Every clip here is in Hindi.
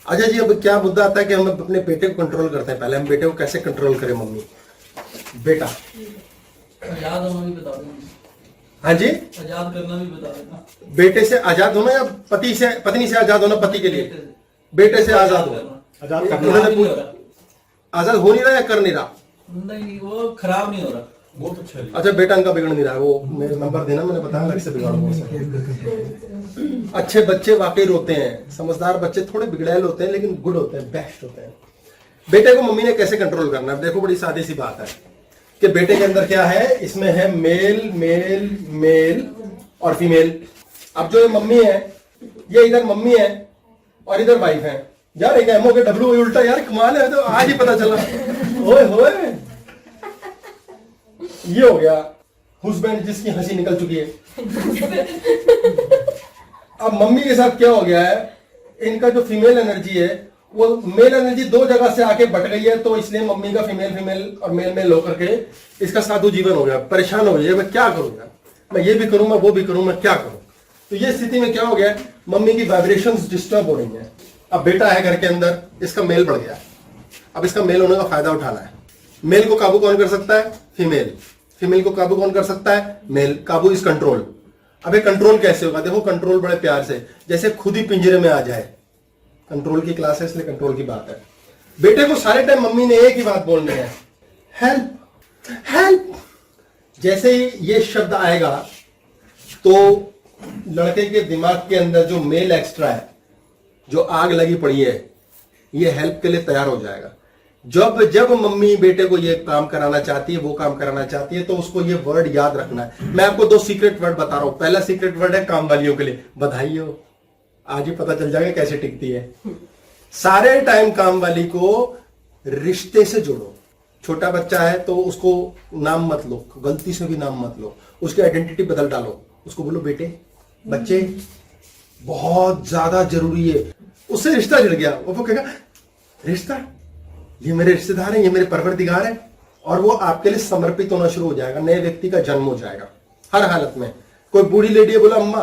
अच्छा जी, अब क्या मुद्दा आता है कि हम अपने बेटे को कंट्रोल करते हैं। पहले हम बेटे को कैसे कंट्रोल करें। मम्मी बेटा आजाद होना भी बता देना। हाँ जी, आजाद करना भी बता देना। बेटे से आजाद होना या पति से पत्नी से आजाद होना। पति के लिए बेटे से आजाद होना। आजाद खराब करना नहीं हो रहा। आजाद हो नहीं रहा या कर नहीं रहा। नहीं, वो खराब नहीं हो रहा। बहुत अच्छा है। अच्छा, बेटा इनका बिगड़ नहीं रहा है। वो मेरे नंबर देना, मैंने बताया अलग से बिगाड़ूंगा उसे। अच्छे बच्चे वाकई रोते हैं, समझदार बच्चे थोड़े बिगड़ैल होते हैं लेकिन गुड होते हैं, बेस्ट होते हैं। बेटे को मम्मी ने कैसे कंट्रोल करना है। देखो बड़ी सादी सी बात है कि बेटे के अंदर क्या है, इसमें है मेल मेल मेल और फीमेल। अब जो ये मम्मी है, ये इधर मम्मी है और इधर वाइफ है। यार एक एमओ के डब्ल्यू उल्टा, यार कमाल है। तो आज ही पता चला। ओए होए, ये हो गया हस्बैंड जिसकी हंसी निकल चुकी है। अब मम्मी के साथ क्या हो गया है, इनका जो फीमेल एनर्जी है वो मेल एनर्जी दो जगह से आके बट गई है, तो इसलिए मम्मी का फीमेल फीमेल और मेल मेल होकर के इसका साधु जीवन हो गया। परेशान हो गया, मैं क्या करूं यार, मैं ये भी करूं, मैं वो भी करूं, मैं क्या करूं। तो ये स्थिति में क्या हो गया, मम्मी की वाइब्रेशंस डिस्टर्ब हो रही है। अब बेटा है घर के अंदर, इसका मेल बढ़ गया। अब इसका मेल होने का फायदा उठाना है। मेल को काबू कौन कर सकता है, फीमेल। फीमेल को काबू कौन कर सकता है, मेल। काबू इज कंट्रोल। अब ये कंट्रोल कैसे होगा, देखो कंट्रोल बड़े प्यार से, जैसे खुद ही पिंजरे में आ जाए। कंट्रोल की क्लास है इसलिए कंट्रोल की बात है। बेटे को सारे टाइम मम्मी ने एक ही बात बोलनी है, हेल्प हेल्प। जैसे ही ये शब्द आएगा तो लड़के के दिमाग के अंदर जो मेल एक्स्ट्रा है, जो आग लगी पड़ी है, ये हेल्प के लिए तैयार हो जाएगा। जब जब मम्मी बेटे को ये काम कराना चाहती है, वो काम कराना चाहती है, तो उसको ये वर्ड याद रखना है। मैं आपको दो सीक्रेट वर्ड बता रहा हूं। पहला सीक्रेट वर्ड है काम वालियों के लिए, बधाई हो, आज ही पता चल जाएगा कैसे टिकती है। सारे टाइम काम वाली को रिश्ते से जोड़ो। छोटा बच्चा है तो उसको नाम मत लो, गलती से भी नाम मत लो, उसकी आइडेंटिटी बदल डालो। उसको बोलो बेटे, बच्चे बहुत ज्यादा जरूरी है। उससे रिश्ता जुड़ गया, वो कहेगा रिश्ता, ये मेरे रिश्तेदार हैं, ये मेरे परवरदिगार हैं, और वो आपके लिए समर्पित होना शुरू हो जाएगा। नए व्यक्ति का जन्म हो जाएगा हर हालत में। कोई बूढ़ी लेडी है, बोला अम्मा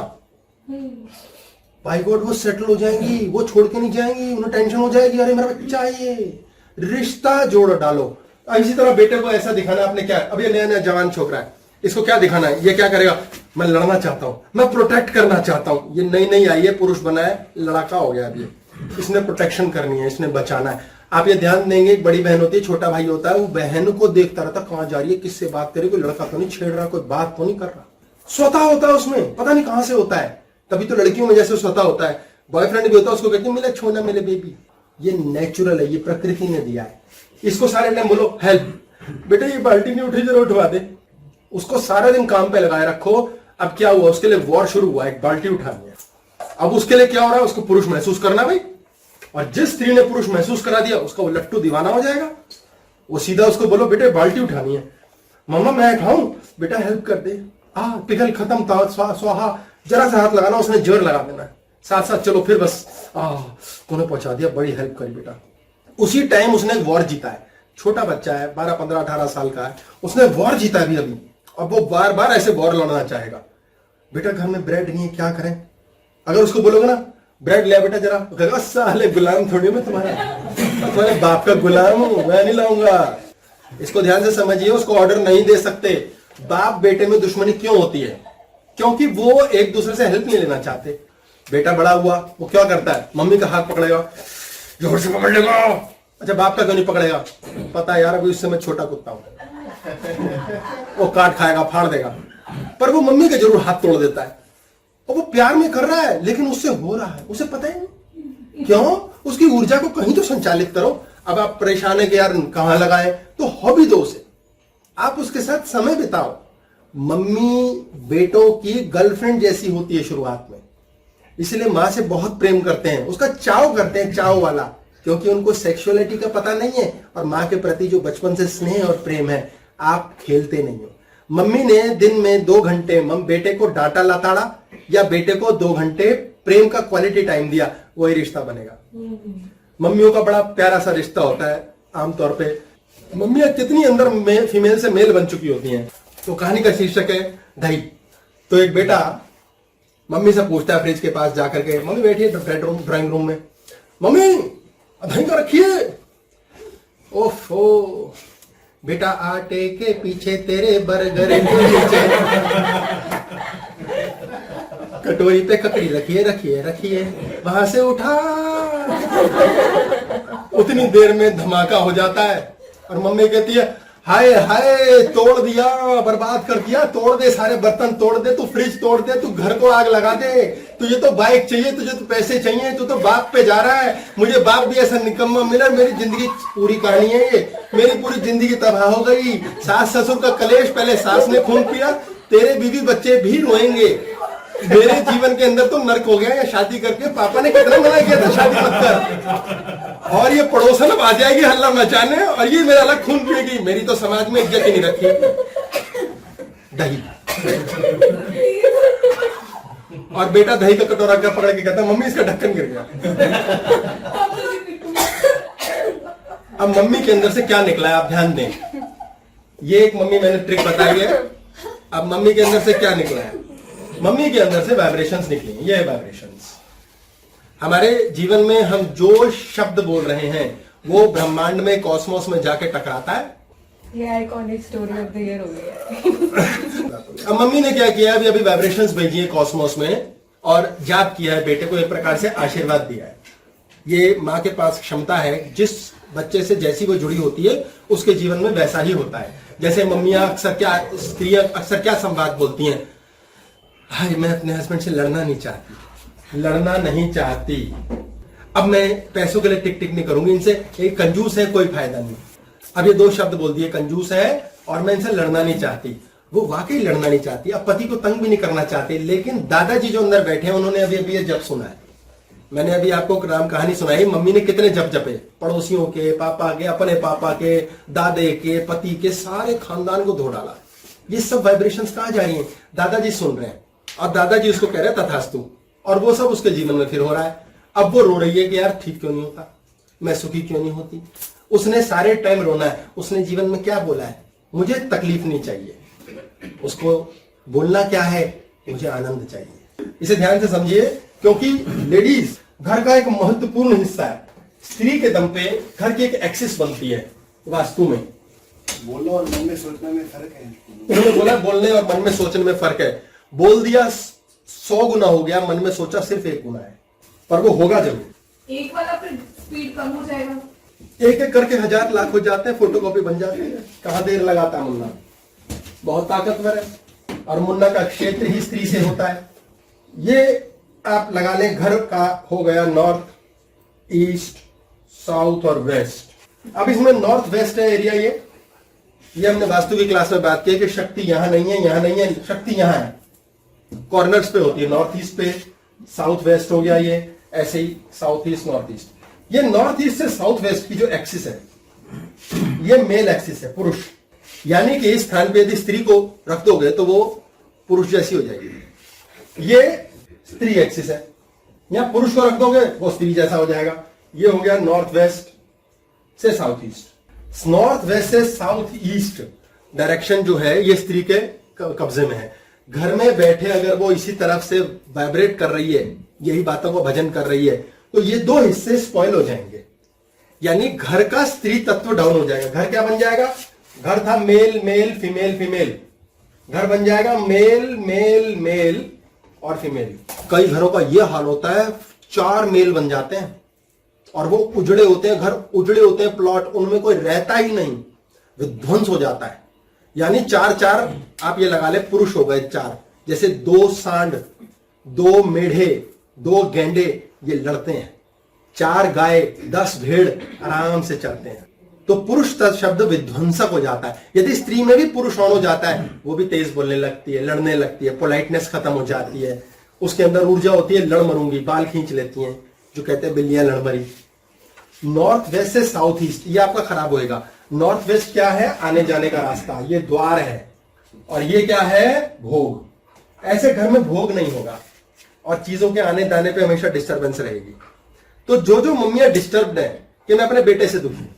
भाई गॉड वो सेटल हो जाएंगी, वो छोड़ के नहीं जाएंगी, उन्हें टेंशन हो जाएगी, अरे मेरा बच्चा है ये। रिश्ता जोड़ डालो। इसी तरह बेटे को ऐसा दिखाना है आपने क्या, अब ये नया नया जवान छोकरा है, इसको क्या दिखाना है, ये क्या करेगा, मैं लड़ना चाहता हूं, मैं प्रोटेक्ट करना चाहता हूं। ये नई नई आई है, पुरुष बना है, लड़ाका हो गया। अब ये इसने प्रोटेक्शन करनी है, इसने बचाना है। आप ये ध्यान देंगे, एक बड़ी बहन होती है, छोटा भाई होता है, वो बहन को देखता रहता, कहां जा रही है, किससे बात करे, कोई लड़का तो नहीं छेड़ रहा, कोई बात तो नहीं कर रहा। स्वतः होता है उसमें, पता नहीं कहां से होता है। तभी तो लड़कियों में जैसे स्वतः होता है, बॉयफ्रेंड भी होता है, उसको कहते हैं मिले छोना मिले बेबी। ये नेचुरल है, ये प्रकृति ने दिया है। इसको सारे टाइम बोलो हेल्प, बेटा ये बाल्टी नहीं उठी, जरूर उठवा दे। उसको सारा दिन काम पे लगाए रखो। अब क्या हुआ, उसके लिए वॉर शुरू हुआ, एक बाल्टी उठानी है। अब उसके लिए क्या हो रहा है, उसको पुरुष महसूस करना भाई। और जिस स्त्री ने पुरुष महसूस करा दिया, उसका वो लट्टू दीवाना हो जाएगा। वो सीधा उसको बोलो बेटे बाल्टी उठानी है। मम्मा मैं उठाऊं, बेटा हेल्प कर दे। पिघल खत्म, स्वाहा, जरा सा हाथ लगाना, उसने जोर लगा देना, साथ साथ चलो, फिर बस तूने पहुंचा दिया, बड़ी हेल्प करी बेटा। उसी टाइम उसने एक वॉर जीता है। छोटा बच्चा है, 12, 15, 18 साल का है, उसने वॉर जीता है अभी। अब वो बार बार ऐसे वॉर लड़ना चाहेगा। बेटा घर में ब्रेड नहीं है, क्या करें। अगर उसको बोलोगे ना ब्रेड ले बेटा जरा, कहेगा साले गुलाम थोड़ी मैं तुम्हारे बाप का गुलाम हूं, मैं नहीं लाऊंगा। इसको ध्यान से समझिए, उसको ऑर्डर नहीं दे सकते। बाप बेटे में दुश्मनी क्यों होती है, क्योंकि वो एक दूसरे से हेल्प नहीं लेना चाहते। बेटा बड़ा हुआ, वो क्या करता है, मम्मी का हाथ पकड़ेगा, जोर से पकड़ लेगा। अच्छा बाप का क्यों नहीं पकड़ेगा, पता है यार अभी उससे मैं छोटा कुत्ता हूं, वो काट खाएगा, फाड़ देगा। पर वो मम्मी का जरूर हाथ तोड़ देता है, और वो प्यार में कर रहा है, लेकिन उससे हो रहा है, उसे पता ही नहीं क्यों। उसकी ऊर्जा को कहीं तो संचालित करो। अब आप परेशान है कि यार कहां लगाए, तो हॉबी दो उसे, आप उसके साथ समय बिताओ। मम्मी बेटों की गर्लफ्रेंड जैसी होती है शुरुआत में, इसलिए मां से बहुत प्रेम करते हैं, उसका चाव करते हैं, चाव वाला, क्योंकि उनको सेक्सुअलिटी का पता नहीं है। और मां के प्रति जो बचपन से स्नेह और प्रेम है, आप खेलते नहीं हो। मम्मी ने दिन में 2 घंटे बेटे को डांटा लताड़ा, या बेटे को 2 घंटे प्रेम का क्वालिटी टाइम दिया, वही रिश्ता बनेगा। मम्मियों का बड़ा प्यारा सा रिश्ता होता है। आमतौर पे मम्मियां कितनी अंदर फीमेल से मेल बन चुकी होती हैं। तो कहानी का शीर्षक है दही। तो एक बेटा मम्मी से पूछता है फ्रिज के पास जाकर के, मम्मी बैठी है बेडरूम ड्राइंग रूम में, मम्मी धही का रखिए। ओफो बेटा आटे के पीछे तेरे बर्गर के पीछे। कटोरी पे ककड़ी रखिए रखिए रखिए, वहां से उठा। उतनी देर में धमाका हो जाता है और मम्मी कहती है हाय हाय तोड़ दिया, बर्बाद कर दिया, तोड़ दे सारे बर्तन तोड़ दे, तू फ्रिज तोड़ दे, तू घर को आग लगा दे, तुझे तो बाइक चाहिए, तुझे तो पैसे चाहिए, तू तो बाप पे जा रहा है। मुझे बाप भी ऐसा निकम्मा मिला, मेरी जिंदगी पूरी कहानी है ये, मेरी पूरी जिंदगी तबाह हो गई। सास ससुर का कलेश, पहले सास ने खून पिया, तेरे बीवी बच्चे भी रोएंगे। मेरे जीवन के अंदर तो नर्क हो गया। या शादी करके पापा ने कितना मना किया था शादी मत कर, और ये पड़ोसन अब आ जाएगी हल्ला मचाने, और ये मेरा अलग खून पिएगी। मेरी तो समाज में इज्जत ही नहीं रखी। दही और बेटा दही का कटोरा क्या पकड़ के कहता मम्मी इसका ढक्कन गिर गया। अब मम्मी के अंदर से क्या निकला है आप ध्यान दें। ये एक मम्मी मैंने ट्रिक बताई है। अब मम्मी के अंदर से क्या निकला है, मम्मी के अंदर से वाइब्रेशंस निकली हैं। ये है वाइब्रेशंस। हमारे जीवन में हम जो शब्द बोल रहे हैं वो ब्रह्मांड में, कॉस्मोस में जाके टकराता है। ये iconic story of the year हो गया। अब मम्मी ने क्या किया, अभी वाइब्रेशंस भेजी है कॉस्मोस में और जाप किया है, बेटे को एक प्रकार से आशीर्वाद दिया है। ये माँ के पास क्षमता है, जिस बच्चे से जैसी वो जुड़ी होती है उसके जीवन में वैसा ही होता है। जैसे मम्मियां अक्सर क्या, स्त्रियां अक्सर क्या संवाद बोलती हैं, हाय मैं अपने हस्बैंड से लड़ना नहीं चाहती, लड़ना नहीं चाहती, अब मैं पैसों के लिए टिक टिक नहीं करूंगी इनसे, ये कंजूस है, कोई फायदा नहीं। अब ये दो शब्द बोल दिए, कंजूस है और मैं इनसे लड़ना नहीं चाहती। वो वाकई लड़ना नहीं चाहती, अब पति को तंग भी नहीं करना चाहती। लेकिन दादाजी जो अंदर बैठे हैं उन्होंने अभी अभी ये जप सुना है। मैंने अभी आपको राम कहानी सुनाई, मम्मी ने कितने जप जपे, पड़ोसियों के, पापा के, अपने पापा के, दादे के, पति के, सारे खानदान को धो डाला। ये सब वाइब्रेशंस कहाँ जा रही हैं, दादाजी सुन रहे हैं और दादाजी उसको कह रहे हैं तथास्तु, और वो सब उसके जीवन में फिर हो रहा है। अब वो रो रही है कि यार ठीक क्यों नहीं होता, मैं सुखी क्यों नहीं होती। उसने सारे टाइम रोना है। उसने जीवन में क्या बोला है, मुझे तकलीफ नहीं चाहिए। उसको बोलना क्या है, मुझे आनंद चाहिए। इसे ध्यान से समझिए, क्योंकि लेडीज घर का एक महत्वपूर्ण हिस्सा है। स्त्री के दम पे घर की एक एक्सिस बनती है वास्तु में। बोलना और मन में सोचने में फर्क है। उन्होंने बोला बोलने और मन में सोचने में फर्क है। बोल दिया 100 गुना हो गया, मन में सोचा सिर्फ 1 गुना है, पर वो होगा जरूर। एक वाला फिर स्पीड कम हो जाएगा। एक एक करके 1000 लाख हो जाते हैं, फोटोकॉपी बन जाती है। कहाँ देर लगाता है मुन्ना, बहुत ताकतवर है, और मुन्ना का क्षेत्र ही स्त्री से होता है। ये आप लगा लें, घर का हो गया नॉर्थ, ईस्ट, साउथ और वेस्ट। अब इसमें नॉर्थ वेस्ट है एरिया। ये हमने वास्तु की क्लास में बात की कि शक्ति यहां नहीं है, यहां नहीं है, शक्ति यहां है, कॉर्नर्स पे होती है। नॉर्थ ईस्ट पे, साउथ वेस्ट हो गया, ये ऐसे ही साउथ ईस्ट नॉर्थ ईस्ट। ये नॉर्थ ईस्ट से साउथ वेस्ट की जो एक्सिस है, ये मेल एक्सिस है, पुरुष। यानी कि इस स्थान पे यदि स्त्री को रख दोगे तो वो पुरुष जैसी हो जाएगी। ये स्त्री एक्सिस है, यहां पुरुष को रख दोगे वो स्त्री जैसा हो जाएगा। ये हो गया नॉर्थ वेस्ट से साउथ ईस्ट। नॉर्थ वेस्ट से साउथ ईस्ट डायरेक्शन जो है ये स्त्री के कब्जे में है। घर में बैठे अगर वो इसी तरफ से वाइब्रेट कर रही है, यही बातों को भजन कर रही है, तो ये 2 हिस्से स्पॉइल हो जाएंगे। यानी घर का स्त्री तत्व डाउन हो जाएगा। घर क्या बन जाएगा, घर था मेल मेल फीमेल फीमेल, घर बन जाएगा मेल मेल मेल और फीमेल। कई घरों का यह हाल होता है, 4 मेल बन जाते हैं और वो उजड़े होते हैं, घर उजड़े होते हैं, प्लॉट उनमें कोई रहता ही नहीं, विध्वंस हो जाता है। यानी 4 आप ये लगा ले पुरुष हो गए 4, जैसे 2 सांड, 2 मेढे, 2 गेंडे ये लड़ते हैं, 4 गाय, 10 भेड़ आराम से चलते हैं। तो पुरुष शब्द विध्वंसक हो जाता है। यदि स्त्री में भी पुरुष ऑन हो जाता है, वो भी तेज बोलने लगती है, लड़ने लगती है, पोलाइटनेस खत्म हो जाती है, उसके अंदर ऊर्जा होती है, लड़ मरूंगी, बाल खींच लेती हैं, जो कहते हैं बिल्लियां लड़ मरी। नॉर्थ वेस्ट से साउथ ईस्ट ये आपका खराब होएगा। नॉर्थ वेस्ट क्या है, आने जाने का रास्ता, ये द्वार है, और ये क्या है, भोग। ऐसे घर में भोग नहीं होगा और चीजों के आने जाने पे हमेशा डिस्टर्बेंस रहेगी। तो जो जो मम्मियां डिस्टर्ब्ड है कि मैं अपने बेटे से दुखी,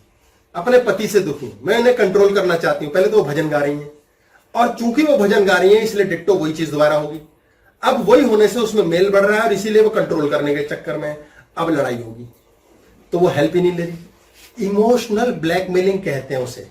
अपने पति से दुखी, मैं इन्हें कंट्रोल करना चाहती हूं, पहले तो वो भजन गा रही हैं, और चूंकि वो भजन गा रही हैं इसलिए डिट्टो वही चीज दोबारा होगी। अब वही होने से उसमें मेल बढ़ रहा है और इसीलिए वो कंट्रोल करने के चक्कर में अब लड़ाई होगी। तो वो हेल्प ही नहीं ले रही। इमोशनल ब्लैकमेलिंग कहते हैं उसे।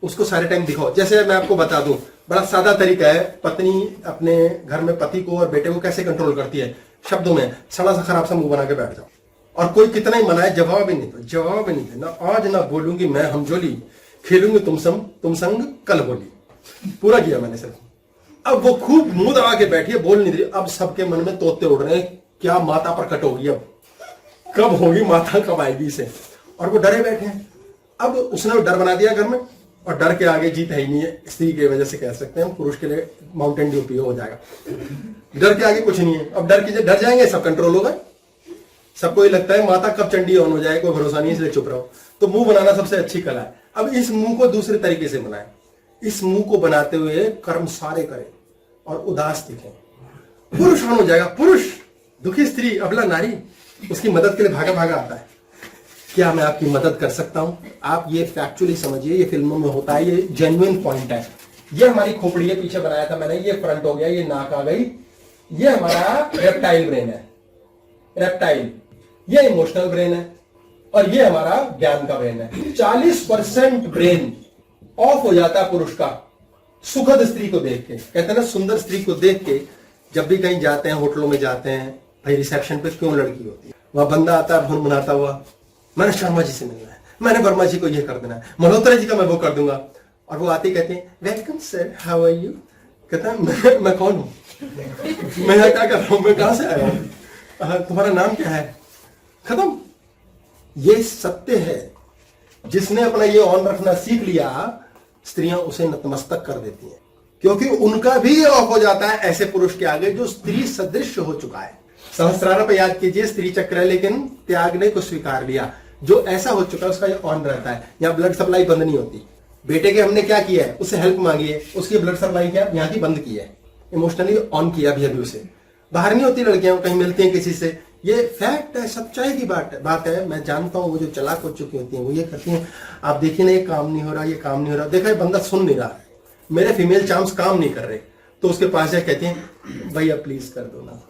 उसको सारे टाइम दिखाओ। जैसे मैं आपको बता दूं, बड़ा सादा तरीका है, पत्नी अपने घर में पति को और बेटे को कैसे कंट्रोल करती है, शब्दों में सड़ा सा खराब सा मुंह बना के बैठ जाओ, और कोई कितना ही मनाए जवाब ही नहीं दो, जवाब ही नहीं देना। आज ना बोलूंगी मैं हमजोली, खेलूंगी तुम संग कल बोली। पूरा किया मैंने सिर्फ। अब वो खूब मुंह दबा के बैठी है, बोल नहीं रही। अब सबके मन में तोते उड़ रहे हैं, क्या माता प्रकट होगी, अब कब होगी माता, कब आएगी इसे, और वो डरे बैठे हैं। अब उसने वो डर बना दिया घर में, और डर के आगे जीत है ही नहीं है। स्त्री की वजह से कह सकते हैं, पुरुष के लिए माउंटेन ड्यू पियो हो जाएगा। डर के आगे कुछ नहीं है। अब डर जाएंगे, सब कंट्रोल होगा। सबको ये लगता है माता कब चंडी ऑन हो जाए, कोई भरोसा नहीं, इसलिए चुप रहो। तो मुंह बनाना सबसे अच्छी कला है। अब इस मुंह को दूसरे तरीके से बनाएं। इस मुंह को बनाते हुए कर्म सारे करें और उदास दिखें। पुरुष ऑन हो जाएगा। पुरुष दुखी स्त्री, अबला नारी, उसकी मदद के लिए भागा भागा आता है। क्या मैं आपकी मदद कर सकता हूं? आप ये फैक्चुअली समझिए, ये फिल्मों में होता है, ये जेन्युइन पॉइंट है। ये हमारी खोपड़ी है, पीछे बनाया था मैंने, ये फ्रंट हो गया, ये नाक आ गई, ये हमारा रेप्टाइल ब्रेन है। रेप्टाइल, ये इमोशनल ब्रेन है, और ये हमारा ज्ञान का ब्रेन है। 40% ब्रेन ऑफ हो जाता है पुरुष का सुखद स्त्री को देख के। कहते हैं ना, सुंदर स्त्री को देख के जब भी कहीं जाते हैं, होटलों में जाते हैं, भाई रिसेप्शन पे क्यों लड़की होती है, वहां बंदा आता है भुनभुनाता हुआ, मैंने शर्मा जी से मिलना है, मैंने वर्मा जी को ये कर देना है, मल्होत्रा जी का मैं वो कर दूंगा। और वो आते कहते हैं, welcome sir, how are you. कहता है मैं कौन हूं, मैं यहाँ क्या कर रहा हूं, मैं कहां से आया हूं, तुम्हारा नाम क्या है। खत्म। ये सत्य है। जिसने अपना ये ऑन रखना सीख लिया, स्त्रियां उसे नतमस्तक कर देती हैं, क्योंकि उनका भी ये ऑफ हो जाता है ऐसे पुरुष के आगे जो स्त्री सदृश हो चुका है। सहस्त्रार पे याद कीजिए, स्त्री चक्र है, लेकिन त्यागने को स्वीकार लिया। जो ऐसा हो चुका है उसका ये ऑन रहता है। यहाँ ब्लड सप्लाई बंद नहीं होती। बेटे के हमने क्या किया है, उससे हेल्प मांगी है, उसकी ब्लड सप्लाई क्या यहाँ की बंद की है, इमोशनली ऑन किया भी अभी उसे। बाहर नहीं होती लड़कियां, कहीं मिलती हैं किसी से, ये फैक्ट है, सच्चाई की बात है। मैं जानता हूं वो जो चालाक हो चुकी होती हैं वो ये करती हैं, आप देखिए ना, ये काम नहीं हो रहा, ये काम नहीं हो रहा, देखा ये बंदा सुन नहीं रहा, मेरे फीमेल चार्म्स काम नहीं कर रहे, तो उसके पास जाके कहती हैं, भैया प्लीज कर दो ना,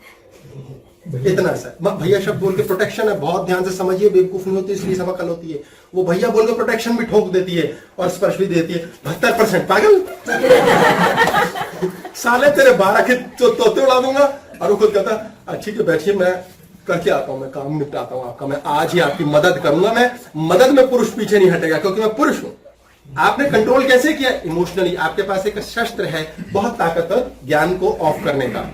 इतना सा भैया शब्द बोल के प्रोटेक्शन है। बहुत ध्यान से समझिए, बेवकूफ नहीं होती इसलिए समकल होती है। वो भैया बोल के प्रोटेक्शन भी ठोक देती है और स्पर्श भी देती है। 72% पागल साले, तेरे 12 के तोते उड़ा दूंगा। और वो खुद कहता, ठीक है बैठिए, मैं करके आता हूं, मैं काम निपटाता हूं आपका, मैं आज ही आपकी मदद करूंगा। मैं मदद में पुरुष पीछे नहीं हटेगा, क्योंकि मैं पुरुष हूं। आपने कंट्रोल कैसे किया? इमोशनली। आपके पास एक शस्त्र है बहुत ताकतवर, ज्ञान को ऑफ करने का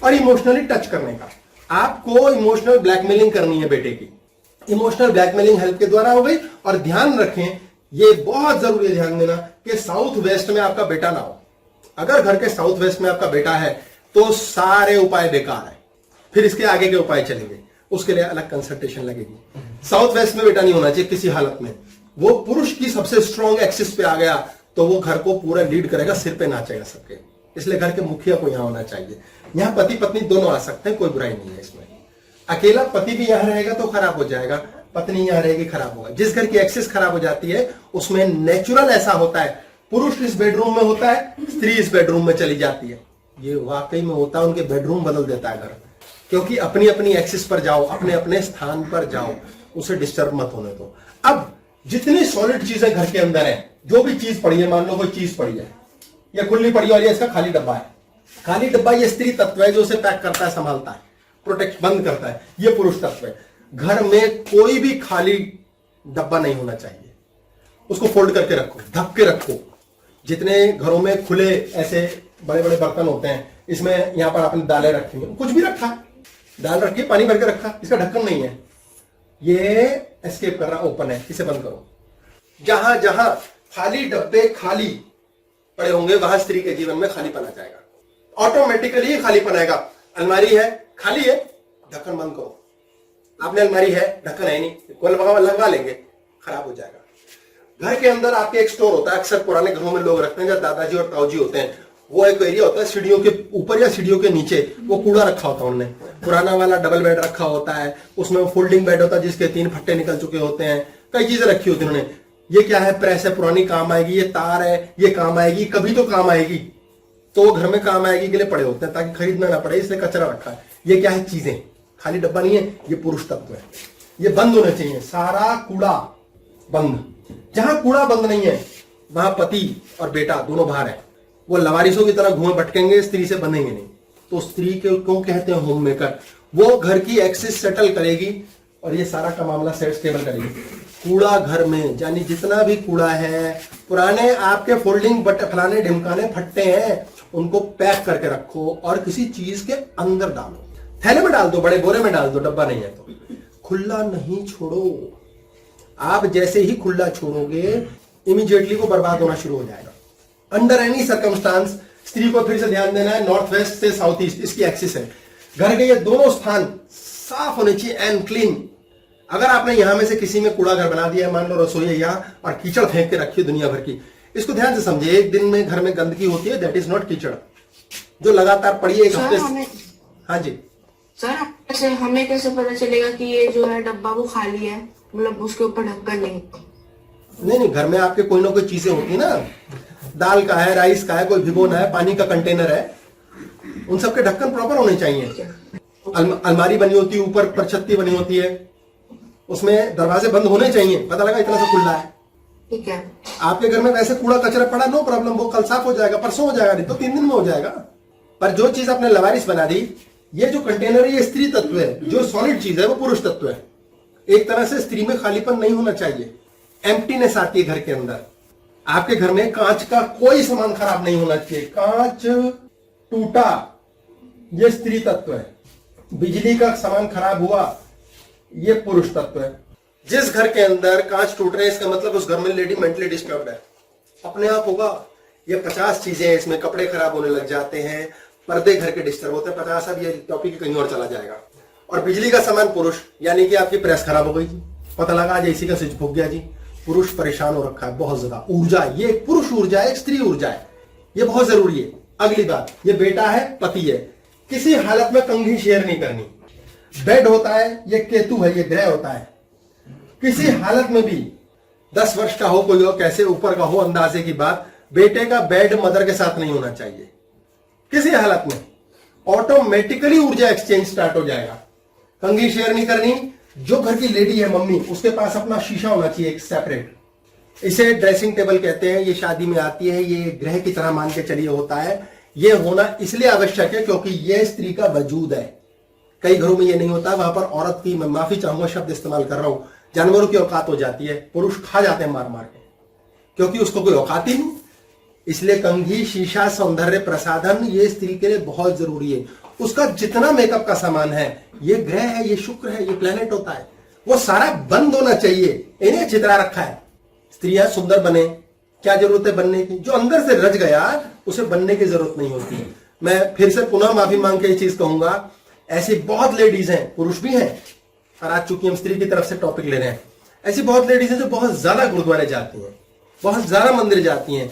और इमोशनली टच करने का। आपको इमोशनल ब्लैकमेलिंग करनी है बेटे की। इमोशनल ब्लैकमेलिंग हेल्प के द्वारा हो गई। और ध्यान रखें, ये बहुत जरूरी है ध्यान देना, कि साउथ वेस्ट में आपका बेटा ना हो। अगर घर के साउथ वेस्ट में आपका बेटा है तो सारे उपाय बेकार है, फिर इसके आगे के उपाय चलेंगे, उसके लिए अलग कंसल्टेशन लगेगी। साउथ वेस्ट में बेटा नहीं होना चाहिए किसी हालत में। वो पुरुष की सबसे स्ट्रॉन्ग एक्सिस पे आ गया तो वो घर को पूरा लीड करेगा, सिर पे नाचेगा सबके। इसलिए घर के मुखिया को यहां होना चाहिए। यहां पति पत्नी दोनों आ सकते हैं, कोई बुराई नहीं है इसमें। अकेला पति भी यहां रहेगा तो खराब हो जाएगा, पत्नी यहां रहेगी खराब होगा। जिस घर की एक्सिस खराब हो जाती है उसमें नेचुरल ऐसा होता है, पुरुष इस बेडरूम में होता है, स्त्री इस बेडरूम में चली जाती है। ये वाकई में होता है, उनके बेडरूम बदल देता है घर। क्योंकि अपनी अपनी एक्सिस पर जाओ, अपने अपने स्थान पर जाओ, उसे डिस्टर्ब मत होने दो। अब जितनी सॉलिड चीजें घर के अंदर है, जो भी चीज पड़ी है, मान लो कोई चीज पड़ी है, या खुली पड़ी वाली है, इसका खाली डब्बा है। खाली डब्बा ये स्त्री तत्व है जो उसे पैक करता है, संभालता है, प्रोटेक्ट बंद करता है। ये पुरुष तत्व है। घर में कोई भी खाली डब्बा नहीं होना चाहिए। उसको फोल्ड करके रखो, ढक के रखो। जितने घरों में खुले ऐसे बड़े बड़े बर्तन होते हैं, इसमें यहां पर आपने दालें रखी हैं, कुछ भी रखा, दाल रखी, पानी भर के रखा, इसका ढक्कन नहीं है, ये एस्केप कर रहा, ओपन है, इसे बंद करो। जहां जहां खाली डब्बे खाली पड़े होंगे वहां स्त्री के जीवन में खालीपन आ जाएगा, ऑटोमेटिकली खालीपन आएगा। अलमारी है, खाली है, ढक्कन बंद करो। आपने अलमारी है, ढक्कन है नहीं, कोई लगवा लेंगे, खराब हो जाएगा। घर के अंदर आपके एक स्टोर होता है, अक्सर पुराने घरों में लोग रखते हैं, जब दादाजी और ताऊजी होते हैं, वो एक एरिया होता है सीढ़ियों के ऊपर या सीढ़ियों के नीचे, वो कूड़ा रखा होता है उन्होंने। पुराना वाला डबल बेड रखा होता है, उसमें फोल्डिंग बेड होता है जिसके 3 फट्टे निकल चुके होते हैं, कई चीजें रखी होती है उन्होंने। ये क्या है? प्रेस है, पुरानी काम आएगी। ये तार है, ये काम आएगी, कभी तो काम आएगी, तो घर में काम आएगी के लिए पड़े होते हैं ताकि खरीदना ना पड़े, इसलिए कचरा रखा है। ये क्या है? चीजें, खाली डब्बा नहीं है, ये पुरुष तत्व है। ये बंद होना चाहिए, सारा कूड़ा बंद। जहां कूड़ा बंद नहीं है वहां पति और बेटा दोनों बाहर है, वो लवारिसों की तरह घुमे भटकेंगे, स्त्री से बनेंगे नहीं। तो स्त्री के क्यों कहते हैं होम मेकर? वो घर की एक्सेस सेटल करेगी और ये सारा का मामला सेट स्टेबल करेगी। कूड़ा घर में, यानी जितना भी कूड़ा है, पुराने आपके फोल्डिंग बट फलाने ढिमकाने फट्टे हैं, उनको पैक करके रखो और किसी चीज के अंदर डालो, थैले में डाल दो, बड़े बोरे में डाल दो, डब्बा नहीं है तो। खुला नहीं छोड़ो। आप जैसे ही खुला छोड़ोगे इमीडिएटली वो बर्बाद होना शुरू हो जाएगा। अंडर एनी सर्कमस्टांस स्त्री को फिर से ध्यान देना है, नॉर्थ वेस्ट से साउथ ईस्ट इसकी एक्सिस है। घर के ये दोनों स्थान साफ होने चाहिए एंड क्लीन। अगर आपने यहां में से किसी में कूड़ा घर बना दिया है, मान लो रसोई यहां, और कीचड़ फेंक के रखी है दुनिया भर की, इसको ध्यान से समझे। एक दिन में घर में गंदगी होती है, दैट इज नॉट कीचड़। जो लगातार पड़ी है एक हफ्ते से। हाँ जी सर, ऐसे हमें कैसे पता चलेगा कि ये जो है डब्बा वो खाली है, मतलब उसके ऊपर ढक्कन नहीं? नहीं, घर में आपके कोई ना कोई चीजें होती है ना, दाल का है, राइस का है, कोई भिगोना है, पानी का कंटेनर है, उन सब के ढक्कन प्रॉपर होने चाहिए। अलमारी बनी होती है, ऊपर परछत्ती बनी होती है, उसमें दरवाजे बंद होने चाहिए। पता लगा इतना सा खुला है, ठीक है। आपके घर में वैसे कूड़ा कचरा पड़ा, नो प्रॉब्लम, वो कल साफ हो जाएगा, परसों हो जाएगा, नहीं तो 3 दिन में हो जाएगा। पर जो चीज आपने लवारिस बना दी, ये जो कंटेनर है ये स्त्री तत्व है, जो सॉलिड चीज है वो पुरुष तत्व है। एक तरह से स्त्री में खालीपन नहीं होना चाहिए, एम्प्टीनेस आती है घर के अंदर। आपके घर में कांच का कोई सामान खराब नहीं होना चाहिए, कांच टूटा ये स्त्री तत्व है, बिजली का सामान खराब हुआ ये पुरुष तत्व है। जिस घर के अंदर कांच टूट रहे हैं इसका मतलब उस घर में लेडी मेंटली डिस्टर्ब्ड है, अपने आप होगा। ये 50 चीजें हैं इसमें, कपड़े खराब होने लग जाते हैं, पर्दे घर के डिस्टर्ब होते हैं, 50। अब ये टॉपिक कहीं और चला जाएगा। और बिजली का सामान पुरुष, यानी कि आपकी प्रेस खराब हो गई जी, पता लगा आज एसी का स्विच फूक गया जी, पुरुष परेशान हो रखा है बहुत ज्यादा। ऊर्जा, ये एक पुरुष ऊर्जा है, एक स्त्री ऊर्जा है, ये बहुत जरूरी है। अगली बात, ये बेटा है, पति है, किसी हालत में कंघी शेयर नहीं करनी। बेड होता है, ये केतु है, ये ग्रह होता है, किसी हालत में भी 10 वर्ष का हो कोई हो, कैसे ऊपर का हो, अंदाजे की बात, बेटे का बेड मदर के साथ नहीं होना चाहिए किसी हालत में। ऑटोमेटिकली ऊर्जा एक्सचेंज स्टार्ट हो जाएगा। कंघी शेयर नहीं करनी। जो घर की लेडी है मम्मी, उसके पास अपना शीशा होना चाहिए एक सेपरेट, इसे ड्रेसिंग टेबल कहते हैं। ये शादी में आती है, ये ग्रह की तरह मान के चलिए होता है। ये होना इसलिए आवश्यक है क्योंकि ये स्त्री का वजूद है। कई घरों में ये नहीं होता, वहां पर औरत की, मैं माफी चाहूंगा शब्द इस्तेमाल कर रहा हूं, जानवरों की औकात हो जाती है, पुरुष खा जाते हैं मार मार के, क्योंकि उसको कोई औकात ही नहीं। इसलिए कंघी, शीशा, सौंदर्य प्रसाधन ये स्त्री के लिए बहुत जरूरी है। उसका जितना मेकअप का सामान है, ये ग्रह है, ये शुक्र है, ये प्लेनेट होता है, वो सारा बंद होना चाहिए। इन्हें छितरा रखा है। स्त्रियां सुंदर बने, क्या जरूरत है बनने की? जो अंदर से रच गया उसे बनने की जरूरत नहीं होती है। मैं फिर से पुनः माफी मांग के ये चीज कहूंगा, ऐसी बहुत लेडीज हैं, पुरुष भी हैं, और आज चूंकि हम स्त्री की तरफ से टॉपिक ले रहे हैं, ऐसी बहुत लेडीज हैं जो बहुत ज्यादा गुरुद्वारे जाती हैं, बहुत ज्यादा मंदिर जाती हैं।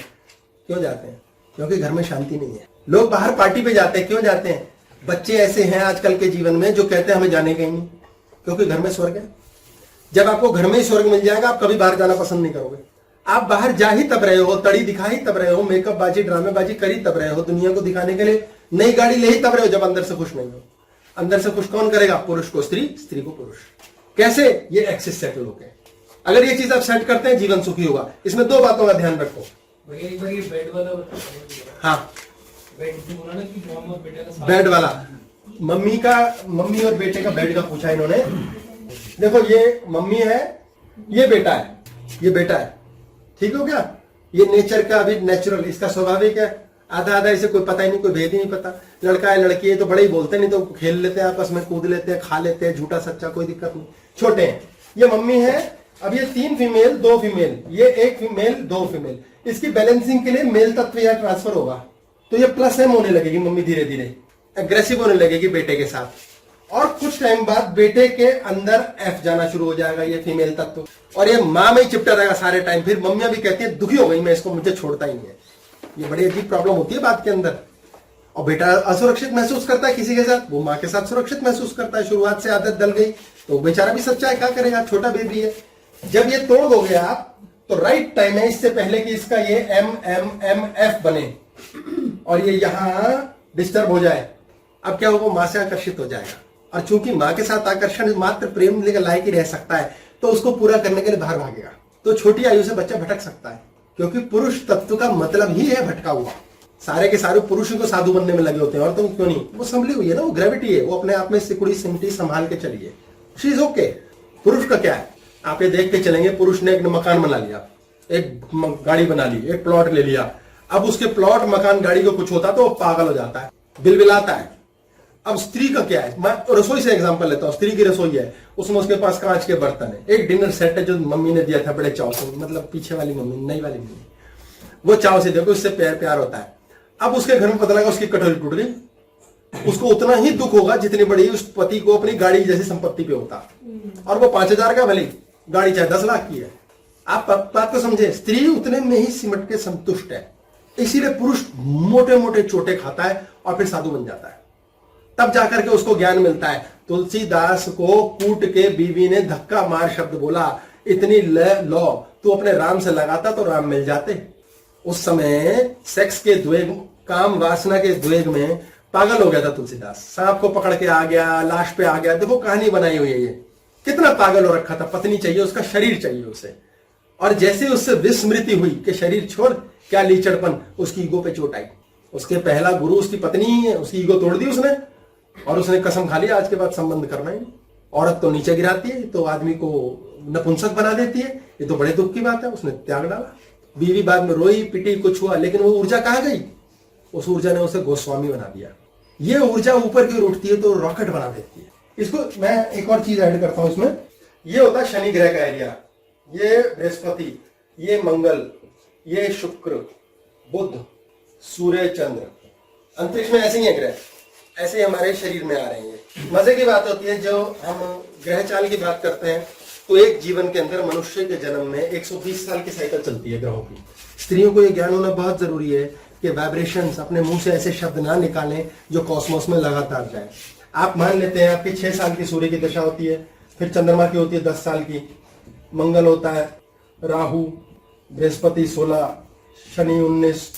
क्यों जाते हैं? क्योंकि घर में शांति नहीं है। लोग बाहर पार्टी पे जाते हैं, क्यों जाते हैं? बच्चे ऐसे हैं आजकल के जीवन में जो कहते हैं हमें जाने का ही नहीं, क्योंकि घर में स्वर्ग है। जब आपको घर में ही स्वर्ग मिल जाएगा, आप कभी बाहर जाना पसंद नहीं करोगे। आप बाहर जा ही तब रहे हो, तड़ी दिखा ही तब रहे हो, मेकअप बाजी, ड्रामेबाजी करी तब रहे हो, दुनिया को दिखाने के लिए नई गाड़ी ले ही तब रहे हो, जब अंदर से खुश नहीं हो। अंदर से खुश कौन करेगा? पुरुष को स्त्री, स्त्री को पुरुष। कैसे? ये एक्सिस सेटल हो गए। अगर ये चीज आप सेट करते हैं, जीवन सुखी होगा। इसमें 2 बातों का ध्यान रखो। भैया एक बार ये बेड वाला हाँ, बेड जो बोला ना कि मॉम और बेटे का साथ- बेड वाला, मम्मी और बेटे का बेड का पूछा इन्होंने। देखो, ये मम्मी है, ये बेटा है, ये बेटा है, ठीक हो गया? ये नेचर का, अभी नेचुरल, इसका स्वाभाविक है। आधा आधा इसे कोई पता ही नहीं, कोई भेद ही नहीं पता। लड़का है, लड़की है तो बड़े ही बोलते, नहीं तो खेल लेते हैं आपस में, कूद लेते हैं, खा लेते हैं, झूठा सच्चा कोई दिक्कत नहीं। छोटे हैं। ये मम्मी है, अब ये 3 फीमेल 2 फीमेल, ये 1 फीमेल 2 फीमेल। इसकी बैलेंसिंग के लिए मेल तत्व यहाँ ट्रांसफर होगा, तो ये +M होने लगेगी मम्मी, धीरे धीरे एग्रेसिव होने लगेगी बेटे के साथ। और कुछ टाइम बाद बेटे के अंदर F जाना शुरू हो जाएगा, ये फीमेल तत्व, और ये माँ में ही चिपटा रहेगा सारे टाइम। फिर मम्मियां भी कहती है दुखी हो गई मैं, इसको मुझे छोड़ता ही नहीं है। ये बड़ी अजीब प्रॉब्लम होती है बात के अंदर। और बेटा असुरक्षित महसूस करता है किसी के साथ, वो माँ के साथ सुरक्षित महसूस करता है। शुरुआत से आदत डल गई तो बेचारा भी सच्चा है, क्या करेगा, छोटा बेबी है। जब ये तोड़ दोगे आप, तो राइट टाइम है, इससे पहले कि इसका ये MMMF बने और ये यहां डिस्टर्ब हो जाए। अब क्या होगा? मां से आकर्षित हो जाएगा। और चूंकि माँ के साथ आकर्षण मात्र प्रेम लेकर लायक ही रह सकता है, तो उसको पूरा करने के लिए बाहर भागेगा। तो छोटी आयु से बच्चा भटक सकता है, क्योंकि पुरुष तत्व का मतलब ही है भटका हुआ। सारे के सारे पुरुष को साधु बनने में लगे होते हैं, और तुम क्यों नहीं? वो संभली हुई है ना, वो ग्रेविटी है, वो अपने आप में सिकुड़ी सिमटी संभाल के चलिए, शी इज ओके। पुरुष का क्या है, आप ये देख के चलेंगे, पुरुष ने एक मकान बना लिया, एक गाड़ी बना ली, एक प्लॉट ले लिया। अब उसके प्लॉट मकान गाड़ी को कुछ होता तो वो पागल हो जाता है, बिलबिलाता है। अब स्त्री का क्या है, मैं रसोई से एग्जांपल लेता हूँ। स्त्री की रसोई है, उसमें उसके पास कांच के बर्तन है, एक डिनर सेट है जो मम्मी ने दिया था बड़े चाव से, मतलब पीछे वाली मम्मी, नई वाली मम्मी, वो चाव से देखो, इससे प्यार प्यार होता है। अब उसके घर में पता लगा उसकी कटोरी टूट गई, उसको उतना ही दुख होगा जितनी बड़ी उस पति को अपनी गाड़ी जैसी संपत्ति पे होता, और वो 5,000 का भले गाड़ी चाहे 10 लाख की है। आप बात को समझे, स्त्री उतने में ही सिमट के संतुष्ट है। इसीलिए पुरुष मोटे मोटे चोटे खाता है और फिर साधु बन जाता है, तब जाकर के उसको ज्ञान मिलता है। तुलसीदास को कूट के बीवी ने धक्का मार शब्द बोला, इतनी लौ तू अपने राम से लगाता तो राम मिल जाते। उस समय सेक्स के द्वेग, काम वासना के द्वेग में पागल हो गया था तुलसीदास, सांप को पकड़ के आ गया, लाश पे आ गया। देखो कहानी बनाई हुई है, ये कितना पागल हो रखा था। पत्नी चाहिए, उसका शरीर चाहिए उसे, और जैसे उससे विस्मृति हुई कि शरीर छोड़, क्या लीचड़पन, उसकी ईगो पे चोट आई। उसके पहला गुरु उसकी पत्नी ही है, उसकी ईगो तोड़ दी उसने, और उसने कसम खा लिया आज के बाद संबंध करना ही नहीं। औरत तो नीचे गिराती है, तो आदमी को नपुंसक बना देती है, ये तो बड़े दुख की बात है। उसने त्याग डाला। बीवी बाद में रोई पिटी, कुछ हुआ, लेकिन वो ऊर्जा कहाँ गई? उस ऊर्जा ने उसे गोस्वामी बना दिया। ये ऊर्जा ऊपर की ओर उठती है तो रॉकेट बना देती है। इसको मैं एक और चीज ऐड करता हूं इसमें, ये होता है शनि ग्रह का एरिया, ये बृहस्पति, ये मंगल, ये शुक्र, बुध, सूर्य, चंद्र, अंतरिक्ष में ऐसे ही है ग्रह, ऐसे ही हमारे शरीर में आ रहे हैं। मजे की बात होती है, जो हम ग्रह चाल की बात करते हैं, तो एक जीवन के अंदर मनुष्य के जन्म में 120 साल की साइकिल चलती है ग्रहों की। स्त्रियों को यह ज्ञान होना बहुत जरूरी है कि वाइब्रेशंस, अपने मुंह से ऐसे शब्द ना निकालें जो कॉस्मोस में लगातार जाए। आप मान लेते हैं आपकी 6 साल की सूर्य की दशा होती है, फिर चंद्रमा की होती है 10 साल की, मंगल होता है, राहु, बृहस्पति 16, शनि 19,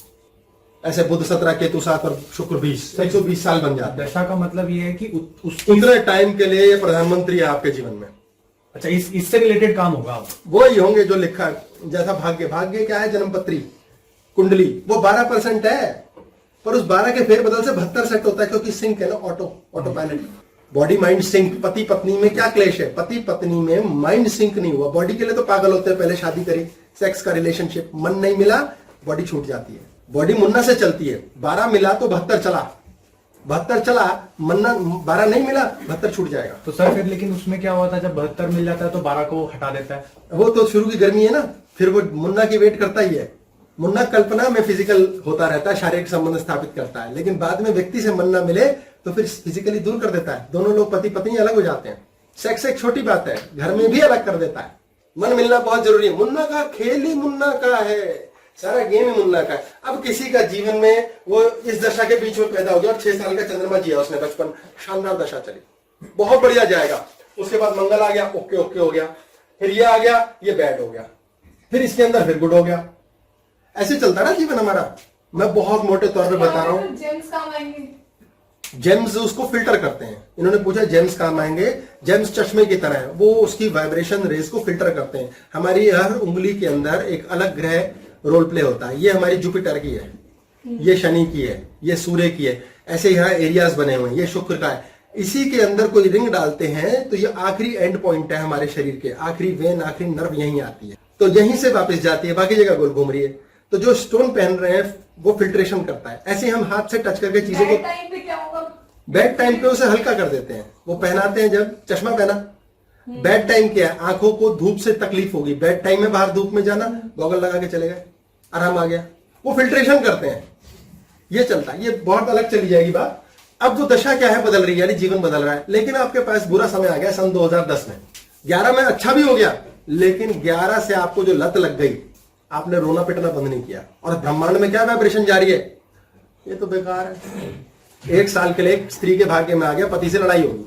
ऐसे बुध 17, केतु 7 और शुक्र 20, 120 साल बन जाता है। दशा का मतलब ये है कि उतने टाइम के लिए ये प्रधानमंत्री है आपके जीवन में। अच्छा, इससे रिलेटेड काम होगा अब। वो ही होंगे जो लिखा है, जैसा भाग्य। भाग्य क्या है? जन्मपत्री कुंडली, वो 12% है, पर उस 12 के फेरबदल से 72 सेट होता है, क्योंकि सिंक है ना, autopilot. Body mind sync. पति पत्नी में क्या क्लेश है? पति पत्नी में माइंड सिंक नहीं हुआ। बॉडी के लिए तो पागल होते हैं, पहले शादी करी, सेक्स का रिलेशनशिप, मन नहीं मिला, बॉडी छूट जाती है। बॉडी मुन्ना से चलती है, 12 मिला तो 72 चला, 72 चला, मन्ना 12 नहीं मिला, 72 छूट जाएगा। तो सर फिर लेकिन उसमें क्या होता है, जब 72 मिल जाता है तो 12 को हटा देता है? वो तो शुरू की गर्मी है ना, फिर वो मुन्ना की वेट करता ही है। मुन्ना कल्पना में फिजिकल होता रहता है, शारीरिक संबंध स्थापित करता है, लेकिन बाद में व्यक्ति से मन ना मिले तो फिर फिजिकली दूर कर देता है। दोनों लोग पति पत्नी अलग हो जाते हैं। सेक्स एक छोटी बात है, घर में भी अलग कर देता है। मन मिलना बहुत जरूरी है। मुन्ना का खेल ही मुन्ना का है, सारा गेम ही मुन्ना का है। अब किसी का जीवन में वो इस दशा के बीच में पैदा हो गया और 6 साल का चंद्रमा जिया उसने बचपन, शानदार दशा चली, बहुत बढ़िया जाएगा। उसके बाद मंगल आ गया, ओके ओके हो गया, फिर ये आ गया, ये बैड हो गया, फिर इसके अंदर फिर गुड हो गया। ऐसे चलता ना जीवन हमारा। मैं बहुत मोटे तौर पे बता रहा हूँ। जेम्स काम आएंगे। जेम्स उसको फिल्टर करते हैं। इन्होंने पूछा जेम्स काम आएंगे। जेम्स चश्मे की तरह है, वो उसकी वाइब्रेशन रेस को फिल्टर करते हैं। हमारी हर उंगली के अंदर एक अलग ग्रह रोल प्ले होता है। ये हमारी जुपिटर की है, ये शनि की है, ये सूर्य की है, ऐसे यहाँ एरियाज बने हुए हैं, ये शुक्र का है। इसी के अंदर कोई रिंग डालते हैं तो ये आखिरी एंड पॉइंट है हमारे शरीर के, आखिरी वेन, आखिरी नर्व यहीं आती है, तो यहीं से वापस जाती है, बाकी जगह गोल घूम रही है। तो जो स्टोन पहन रहे हैं वो फिल्ट्रेशन करता है। ऐसे हम हाथ से टच करके चीजों को, बैड टाइम पे क्या होगा? बैड टाइम पे उसे हल्का कर देते हैं। वो पहनाते हैं, जब चश्मा पहना, बैड टाइम क्या है? आंखों को धूप से तकलीफ होगी, बैड टाइम में बाहर धूप में जाना, गॉगल लगा के चले गए, आराम आ गया। वो फिल्ट्रेशन करते हैं, ये चलता है। ये बहुत अलग चली जाएगी बात। अब जो दशा क्या है, बदल रही है, यानी जीवन बदल रहा है। लेकिन आपके पास बुरा समय आ गया सन 2010 में। 11 में अच्छा भी हो गया, लेकिन 11 से आपको जो लत लग गई, आपने रोना पिटना बंद नहीं किया। और ब्रह्मांड में क्या वाइब्रेशन जारी है, ये तो बेकार है। 1 साल के लिए एक स्त्री के भाग्य में आ गया, पति से लड़ाई होगी।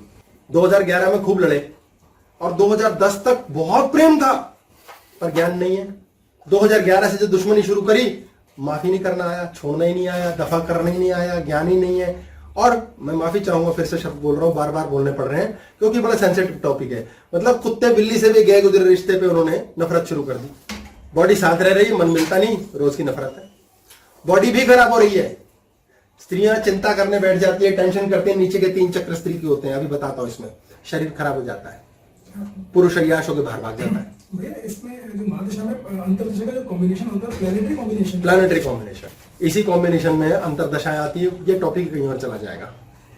2011 में खूब लड़े और 2010 तक बहुत प्रेम था, पर ज्ञान नहीं है। 2011 से जो दुश्मनी शुरू करी, माफी नहीं करना आया, छोड़ना ही नहीं आया, दफा करना ही नहीं आया, ज्ञान ही नहीं है। और मैं माफी चाहूंगा, फिर से शब्द बोल रहा हूं, बार बार बोलने पड़ रहे हैं क्योंकि बड़ा सेंसिटिव टॉपिक है। मतलब कुत्ते बिल्ली से भी गए गुजरे रिश्ते पे उन्होंने नफरत शुरू कर दी। बॉडी साथ रह रही, मन मिलता नहीं, रोज की नफरत है। बॉडी भी खराब हो रही है, स्त्रियां चिंता करने बैठ जाती है, टेंशन करती है, नीचे के 3 चक्र स्त्री के होते हैं, अभी बताता हूं। इसमें शरीर खराब हो जाता है, पुरुष अय्याश होकर बाहर भाग जाता है। भैया इसमें जो महादिशा में अंतरदिशा का जो कॉम्बिनेशन होता है, प्लैनेटरी कॉम्बिनेशन, प्लानिटरी कॉम्बिनेशन, इसी कॉम्बिनेशन में अंतरदशाएं आती है। ये टॉपिक कहीं और चला जाएगा।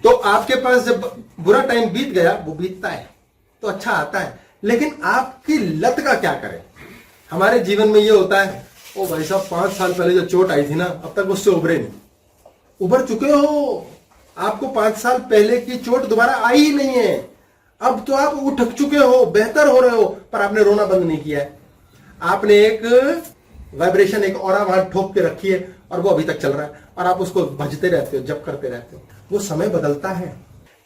तो आपके पास जब बुरा टाइम बीत गया, वो बीतता है तो अच्छा आता है, लेकिन आपकी लत का क्या करें। हमारे जीवन में ये होता है, ओ भाई साहब 5 साल पहले जो चोट आई थी ना, अब तक उससे उभरे नहीं। उभर चुके हो, आपको 5 साल पहले की चोट दोबारा आई ही नहीं है। अब तो आप उठ चुके हो, बेहतर हो रहे हो, पर आपने रोना बंद नहीं किया है। आपने एक वाइब्रेशन, एक ऑरा वहां ठोक के रखी है और वो अभी तक चल रहा है, और आप उसको भजते रहते हो, जप करते रहते हो। वो समय बदलता है।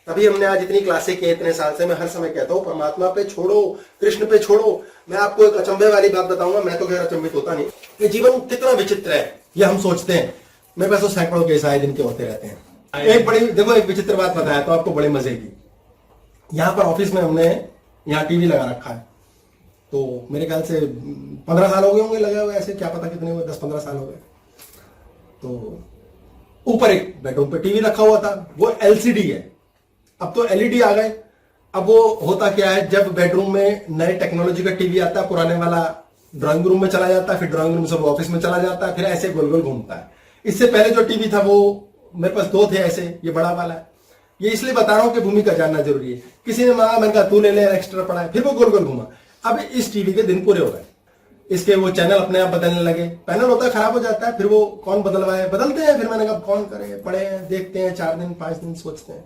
तभी हमने आज इतनी क्लासें की, इतने साल से मैं हर समय कहता हूं, परमात्मा पे छोड़ो, कृष्ण पे छोड़ो। मैं आपको एक अचंभे वाली बात बताऊंगा, मैं तो खैर अचंभित होता नहीं, कि जीवन कितना विचित्र है ये हम सोचते हैं। मेरे पास तो सैकड़ों केस आए दिन के होते रहते हैं। एक बड़ी देखो, एक विचित्र बात बताया तो आपको बड़े मजे की। यहाँ पर ऑफिस में हमने यहाँ टीवी लगा रखा है, तो मेरे ख्याल से 15 साल हो गए होंगे लगे हुए, ऐसे क्या पता कितने हुए, 10-15 साल हो गए। तो ऊपर एक बेडरूम पे टीवी रखा हुआ था, वो एलसीडी है, अब तो एलईडी आ गए। अब वो होता क्या है, जब बेडरूम में नए टेक्नोलॉजी का टीवी आता है, पुराने वाला ड्राइंग रूम में चला जाता है, फिर ड्राइंग रूम से वो ऑफिस में चला जाता है, फिर ऐसे गोल गोल घूमता है। इससे पहले जो टीवी था वो मेरे पास 2 थे ऐसे, ये बड़ा वाला है। ये इसलिए बता रहा हूं कि भूमिका जानना जरूरी है। किसी ने मांगा, मैंने कहा तू ले ले, एक्स्ट्रा पड़ा है, फिर वो गोल गोल घूमा। अब इस टीवी के दिन पूरे हो गए, इसके वो चैनल अपने आप बदलने लगे। पैनल होता है, खराब हो जाता है, फिर वो कौन बदलवाए, बदलते हैं। फिर मैंने कहा कौन करे, पड़े हैं, देखते हैं, 4 दिन 5 दिन सोचते हैं।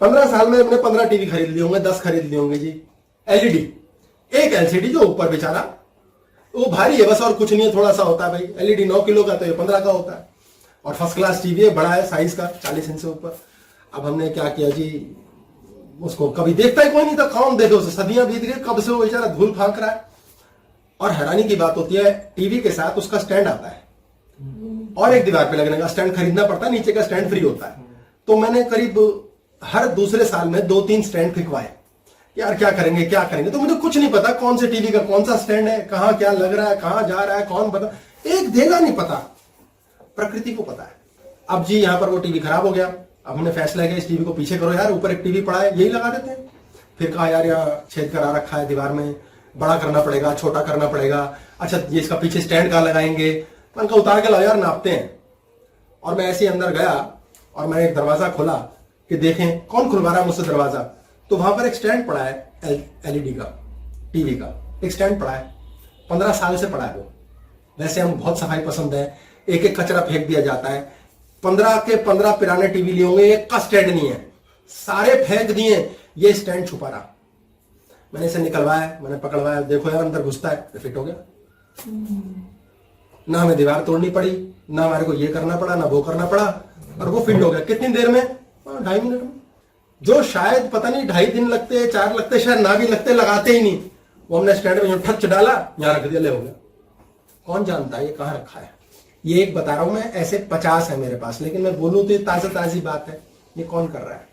15 साल में हमने 15 टीवी खरीद लिए होंगे, 10 खरीद लिए होंगे जी। एलईडी, एक एलसीडी जो ऊपर बेचारा वो भारी है बस, और कुछ नहीं है, थोड़ा सा होता है भाई। एलईडी 9 किलो का, तो ये 15 का होता है, और फर्स्ट क्लास टीवी है, बड़ा है साइज का, 40 इंच से ऊपर। अब हमने क्या किया जी, उसको कभी देखता ही कोई नहीं था, कौन देखे उसे, सदियां बीत गई, कब से वो बेचारा धूल फांक रहा है। और हैरानी की बात होती है, टीवी के साथ उसका स्टैंड आता है, और एक दीवार पे लगने का स्टैंड खरीदना पड़ता है, नीचे का स्टैंड फ्री होता है। तो मैंने करीब हर दूसरे साल में 2-3 स्टैंड फिकवाए। यार क्या करेंगे क्या करेंगे, तो मुझे कुछ नहीं पता कौन से टीवी का कौन सा स्टैंड है, कहां क्या लग रहा है, कहां जा रहा है, कौन पता, एक देगा नहीं पता, प्रकृति को पता है। अब जी यहां पर वो टीवी खराब हो गया। अब हमने फैसला किया इस टीवी को पीछे करो यार, ऊपर एक टीवी पड़ा है, यही लगा देते हैं। फिर कहा यार यहाँ छेद करा रखा है दीवार में, बड़ा करना पड़ेगा, छोटा करना पड़ेगा। अच्छा ये इसका पीछे स्टैंड कहाँ लगाएंगे, मैंने कहा उतार के लाओ यार, नापते हैं। और मैं ऐसे ही अंदर गया और मैंने एक दरवाजा खोला कि देखें कौन खुलवा रहा है मुझसे दरवाजा। तो वहां पर एक स्टैंड पड़ा है एलईडी का, टीवी का एक स्टैंड पड़ा है, 15 साल से पड़ा है वो। वैसे हम बहुत सफाई पसंद है, एक एक कचरा फेंक दिया जाता है। 15 के 15 पुराने टीवी लिए होंगे, एक का स्टैंड नहीं है, सारे फेंक दिए, ये स्टैंड छुपा रहा। मैंने इसे निकलवाया, मैंने पकड़वाया, देखो यार अंदर घुसता है, तो फिट हो गया। ना हमें दीवार तोड़नी पड़ी, ना हमारे को ये करना पड़ा, ना वो करना पड़ा, और वो फिट हो गया। कितनी देर में? 2.5 मिनट में। जो शायद पता नहीं 2.5 दिन लगते, 4 लगते, शायद ना भी लगते, लगाते ही नहीं, वो हमने स्टैंड में ठच डाला, यहां रख दिया, ले हो गया। कौन जानता है ये कहां रखा है। ये एक बता रहा हूं मैं, ऐसे 50 है मेरे पास, लेकिन मैं बोलूं तो ये ताजी बात है। ये कौन कर रहा है?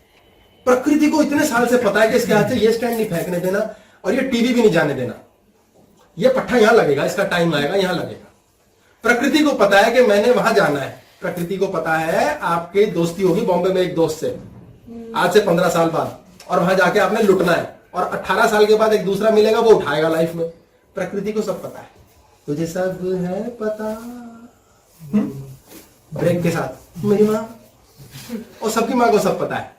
प्रकृति को इतने साल से पता है कि इसके हाथ से ये स्टैंड नहीं फेंकने देना, और ये टीवी भी नहीं जाने देना। ये पट्टा यहां लगेगा, इसका टाइम आएगा, यहां लगेगा। प्रकृति को पता है कि मैंने वहां जाना है। प्रकृति को पता है आपकी दोस्ती होगी बॉम्बे में एक दोस्त से आज से 15 साल बाद, और वहां जाके आपने लुटना है, और 18 साल के बाद एक दूसरा मिलेगा, वो उठाएगा लाइफ में। प्रकृति को सब पता है। तुझे सब है पता, ब्रेक के साथ मेरी माँ, और सबकी माँ को सब पता है।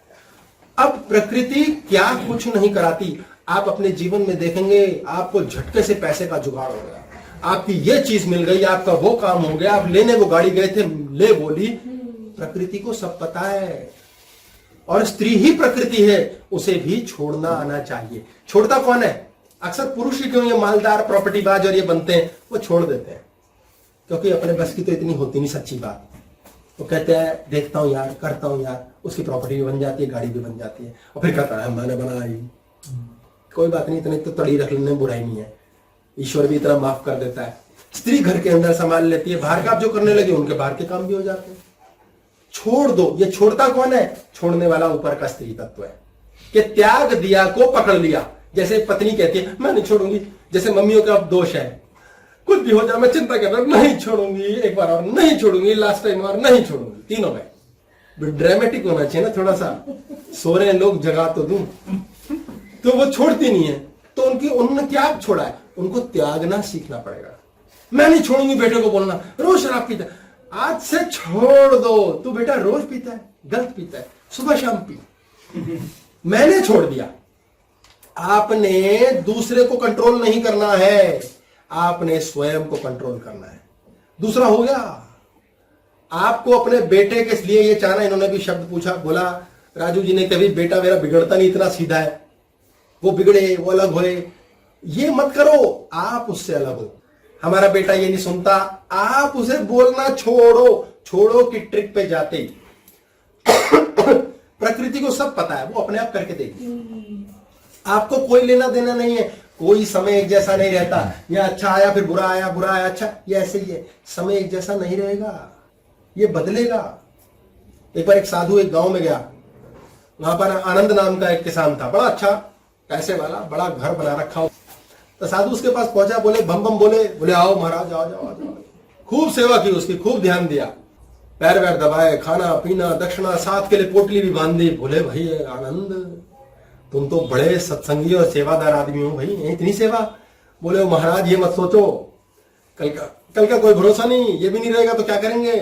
अब प्रकृति क्या कुछ नहीं कराती। आप अपने जीवन में देखेंगे, आपको झटके से पैसे का जुगाड़ हो गया, आपकी ये चीज मिल गई, आपका वो काम हो गया, आप लेने वो गाड़ी गए थे, ले बोली। प्रकृति को सब पता है, और स्त्री ही प्रकृति है, उसे भी छोड़ना आना चाहिए। छोड़ता कौन है? अक्सर पुरुष ही क्यों ये मालदार प्रॉपर्टीबाज और ये बनते हैं, वो छोड़ देते हैं, क्योंकि अपने बस की तो इतनी होती नहीं सच्ची बात। वो कहते हैं देखता हूं यार, करता हूं यार, उसकी प्रॉपर्टी भी बन जाती है, गाड़ी भी बन जाती है, और फिर कहता है मैंने बनाई। कोई बात नहीं, इतने तो तड़ी रख लेने बुराई नहीं है, ईश्वर भी इतना माफ कर देता है। स्त्री घर के अंदर संभाल लेती है, बाहर का आप जो करने लगे उनके बाहर के काम भी हो जाते हैं। छोड़ दो। ये छोड़ता कौन है? छोड़ने वाला ऊपर का स्त्री तत्व है कि त्याग दिया को पकड़ लिया। जैसे पत्नी कहती है मैं नहीं छोड़ूंगी, जैसे मम्मियों का दोष है, कुछ भी हो जाए मैं चिंता कर रहा हूं, नहीं छोड़ूंगी, एक बार और नहीं छोड़ूंगी, लास्ट टाइम और नहीं छोड़ूंगी। तीनों में ड्रामेटिक होना चाहिए ना थोड़ा सा, सो रहे हैं लोग जगा तो दूं। तो वो छोड़ती नहीं है, तो उन्होंने क्या छोड़ा है? उनको त्यागना सीखना पड़ेगा। मैं नहीं छोड़ूंगी बेटे को बोलना, रोज शराब पीता है, आज से छोड़ दो। तू बेटा रोज पीता है, गलत पीता है, सुबह शाम पी। मैंने छोड़ दिया। आपने दूसरे को कंट्रोल नहीं करना है, आपने स्वयं को कंट्रोल करना है। दूसरा हो गया, आपको अपने बेटे के लिए ये चाहना। इन्होंने भी शब्द पूछा, बोला राजू जी ने कभी बेटा मेरा बिगड़ता नहीं, इतना सीधा है, वो बिगड़े वो अलग होए, ये मत करो, आप उससे अलग हो। हमारा बेटा ये नहीं सुनता, आप उसे बोलना छोड़ो। छोड़ो की ट्रिक पे जाते ही प्रकृति को सब पता है, वो अपने आप करके देगी। आपको कोई लेना देना नहीं है। कोई समय एक जैसा नहीं रहता, ये अच्छा आया फिर बुरा आया, बुरा आया अच्छा, ये ऐसे ही है। समय एक जैसा नहीं रहेगा, ये बदलेगा। एक बार एक साधु एक गांव में गया, वहां पर आनंद नाम का एक किसान था, बड़ा अच्छा पैसे वाला, बड़ा घर बना रखा हो। तो साधु उसके पास पहुंचा, बोले बम बम बोले आओ महाराज आओ जाओ जाओ। खूब सेवा की उसकी, खूब ध्यान दिया, पैर वैर दबाए, खाना पीना दक्षिणा, साथ के लिए पोटली भी बांध दी। बोले भाई आनंद तुम तो बड़े सत्संगी और सेवादार आदमी हो भाई, इतनी सेवा। बोले महाराज ये मत सोचो, कल का कोई भरोसा नहीं, ये भी नहीं रहेगा तो क्या करेंगे।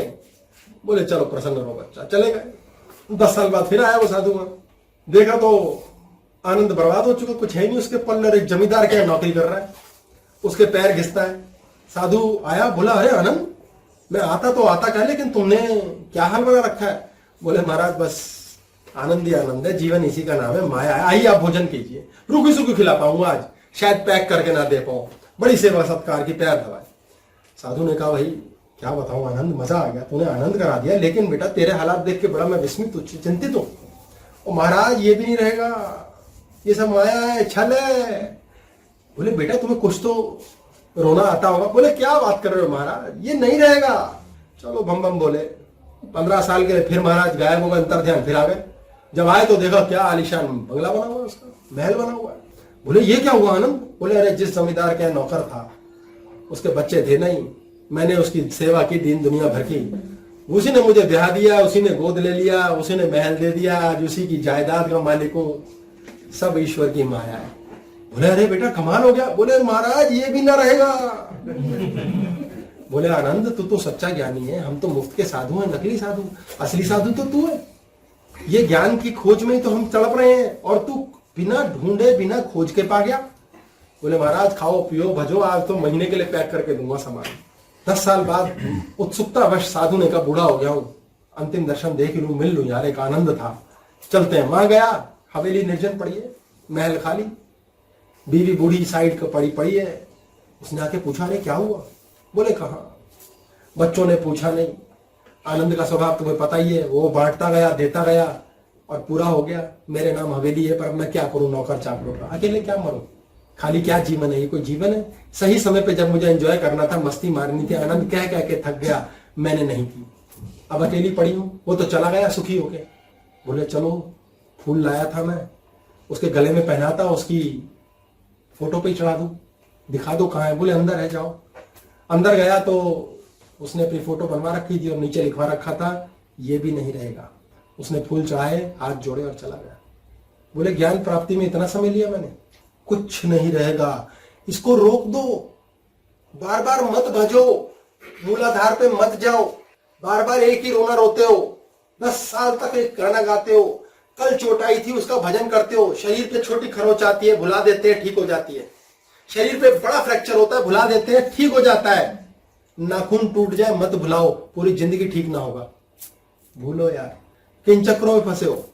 बोले चलो प्रसन्न रहो बच्चा। चले गए। 10 साल बाद फिर आया वो साधु, देखा तो आनंद बर्बाद हो चुका, कुछ है नहीं उसके पल्ले। एक जमींदार क्या नौकरी कर रहा है, उसके पैर घिसता है। साधु आया, बोला अरे आनंद मैं आता तो आता क्या, लेकिन तुमने क्या हाल बना रखा है। बोले महाराज बस आनंद ही आनंद है, जीवन इसी का नाम है, माया है। आइए आप भोजन कीजिए, रूखी सूखी खिला पाऊंगा आज, शायद पैक करके ना दे पाऊं, बड़ी सेवा सत्कार की, पैर दबाए। साधु ने कहा भाई क्या बताऊं आनंद, मजा आ गया, तूने आनंद करा दिया, लेकिन बेटा तेरे हालात देख के बड़ा मैं विस्मित चिंतित हूं। और महाराज ये भी नहीं रहेगा, ये सब माया है, छल है। बोले बेटा तुम्हें कुछ तो रोना आता होगा। बोले क्या बात कर रहे हो महाराज, ये नहीं रहेगा। चलो बम बम बोले। 15 साल के लिए फिर महाराज गायब हो गए, अंतर ध्यान, फिर आ गए। जब आए तो देखा क्या आलीशान बंगला बना हुआ है, उसका महल बना हुआ है। बोले ये क्या हुआ आनंद। बोले अरे जिस जमींदार के नौकर था, उसके बच्चे थे नहीं, मैंने उसकी सेवा की दिन दुनिया भर की, उसी ने मुझे ब्याह दिया, उसी ने गोद ले लिया, उसी ने महल दे दिया, आज उसी की जायदाद का मालिक हूं। सब ईश्वर की माया है। बोले अरे बेटा कमाल हो गया। बोले महाराज ये भी ना रहेगा। बोले आनंद तू तो सच्चा ज्ञानी है, हम तो मुफ्त के साधु हैं, नकली साधु, असली साधु तो तू है। ये ज्ञान की खोज में ही तो हम तड़प रहे हैं, और तू बिना ढूंढे बिना खोज के पा गया। बोले महाराज खाओ पियो भजो, आज तो महीने के लिए पैक करके दूंगा सामान। 10 साल बाद उत्सुकता वश साधु ने कहा बूढ़ा हो गया हूं, अंतिम दर्शन देख लूं, मिल लूं यार, एक आनंद था, चलते हैं। वहां गया, हवेली निर्जन पड़ी है, महल खाली, बीवी बूढ़ी साइड का पड़ी है। उसने आके पूछा अरे क्या हुआ। बोले कहा। बच्चों ने पूछा नहीं। आनंद का स्वभाव तुम्हें पता ही है, वो बांटता गया देता गया और पूरा हो गया। मेरे नाम हवेली है, पर मैं क्या करूं नौकर चाकरों का, अकेले क्या मरूं, खाली क्या जीवन है, ये कोई जीवन है। सही समय पे जब मुझे एंजॉय करना था, मस्ती मारनी थी, आनंद कह कह के थक गया, मैंने नहीं की। अब अकेली पड़ी हूं, वो तो चला गया सुखी होके। बोले चलो फूल लाया था मैं, उसके गले में पहनाता, उसकी फोटो पे चढ़ा दूं, दिखा दो कहाँ है। बोले अंदर है, जाओ। अंदर गया तो उसने अपनी फोटो बनवा रखी थी और नीचे लिखवा रखा था ये भी नहीं रहेगा। उसने फूल चढ़ाए, हाथ जोड़े और चला गया। बोले ज्ञान प्राप्ति में इतना समय लिया मैंने, कुछ नहीं रहेगा, इसको रोक दो, बार बार मत भजो, मूलाधार पे मत जाओ, बार बार एक ही रोना रोते हो, 10 साल तक एक गाना गाते हो, कल चोट आई थी उसका भजन करते हो, शरीर पे छोटी खरोंच आती है, भुला देते हैं, ठीक हो जाती है। शरीर पे बड़ा फ्रैक्चर होता है, भुला देते हैं, ठीक हो जाता है। नाखून टूट जाए मत भुलाओ, पूरी जिंदगी ठीक ना होगा। भूलो यार, किन चक्रों में फंसे हो।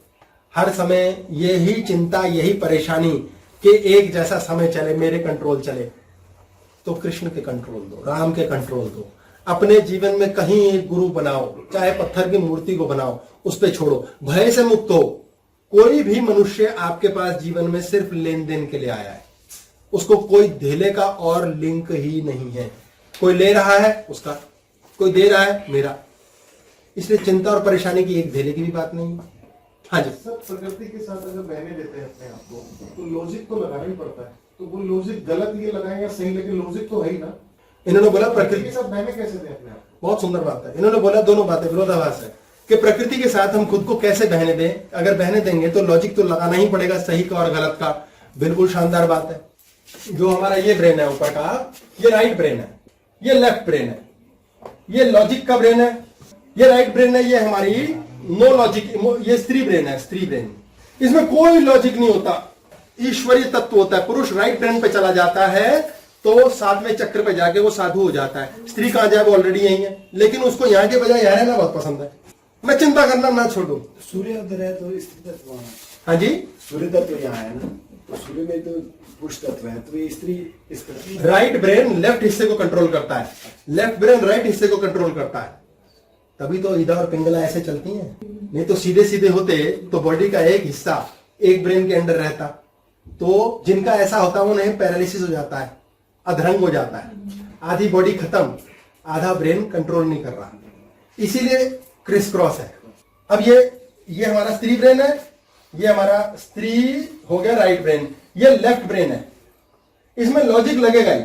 हर समय यही चिंता, यही परेशानी कि एक जैसा समय चले, मेरे कंट्रोल चले। तो कृष्ण के कंट्रोल दो, राम के कंट्रोल दो। अपने जीवन में कहीं एक गुरु बनाओ, चाहे पत्थर की मूर्ति को बनाओ, उस पे छोड़ो, भय से मुक्त हो। कोई भी मनुष्य आपके पास जीवन में सिर्फ लेन देन के लिए आया है, उसको कोई धेले का और लिंक ही नहीं है। कोई ले रहा है उसका, कोई दे रहा है मेरा। इसलिए चिंता और परेशानी की एक धेले की भी बात नहीं है। हाँ जी, सब प्रकृति के साथ अगर बहने देते हैं अपने आप को तो लॉजिक तो लगाना ही पड़ता है। तो वो लॉजिक गलत ये लगाएं या सही, लेकिन लॉजिक तो है ही ना। इन्होंने बोला प्रकृति प्रकृति, के साथ बहने कैसे दें अपने आप को? बहुत सुंदर बात है। इन्होंने बोला दोनों बातें विरोधाभास है कि प्रकृति के साथ हम खुद को कैसे बहने दें। अगर बहने देंगे तो लॉजिक तो लगाना ही पड़ेगा, सही का और गलत का। बिल्कुल शानदार बात है। जो हमारा ये ब्रेन है ऊपर का, ये राइट ब्रेन है, ये लेफ्ट ब्रेन है, ये लॉजिक का ब्रेन है, ये राइट ब्रेन है, ये हमारी नो लॉजिक, ये स्त्री ब्रेन है, स्त्री ब्रेन। इसमें कोई लॉजिक नहीं होता, ईश्वरीय तत्व होता है। पुरुष राइट ब्रेन पे चला जाता है तो सातवें चक्र पे जाके वो साधु हो जाता है। स्त्री कहां जाए, वो ऑलरेडी यही है, लेकिन उसको यहाँ के बजाय यहाँ रहना बहुत पसंद है। मैं चिंता करना ना छोड़ू। सूर्य उधर है तो स्त्री तत्व वहाँ है। हाँ जी, सूर्य तत्व यहाँ है ना, तो सूर्य में तो पुरुष तत्व है, तो ये स्त्री इस पर। राइट ब्रेन लेफ्ट हिस्से को कंट्रोल करता है, लेफ्ट ब्रेन राइट हिस्से को कंट्रोल करता है। तभी तो ईदा और पिंगला ऐसे चलती हैं। नहीं तो सीधे सीधे होते तो बॉडी का एक हिस्सा एक ब्रेन के अंदर रहता, तो जिनका ऐसा होता है उन्हें पैरालिसिस हो जाता है, अधरंग हो जाता है, आधी बॉडी खत्म, आधा ब्रेन कंट्रोल नहीं कर रहा। इसीलिए क्रिस क्रॉस है। अब ये हमारा स्त्री ब्रेन है, ये हमारा स्त्री हो गया राइट ब्रेन, ये लेफ्ट ब्रेन है। इसमें लॉजिक लगेगा ही,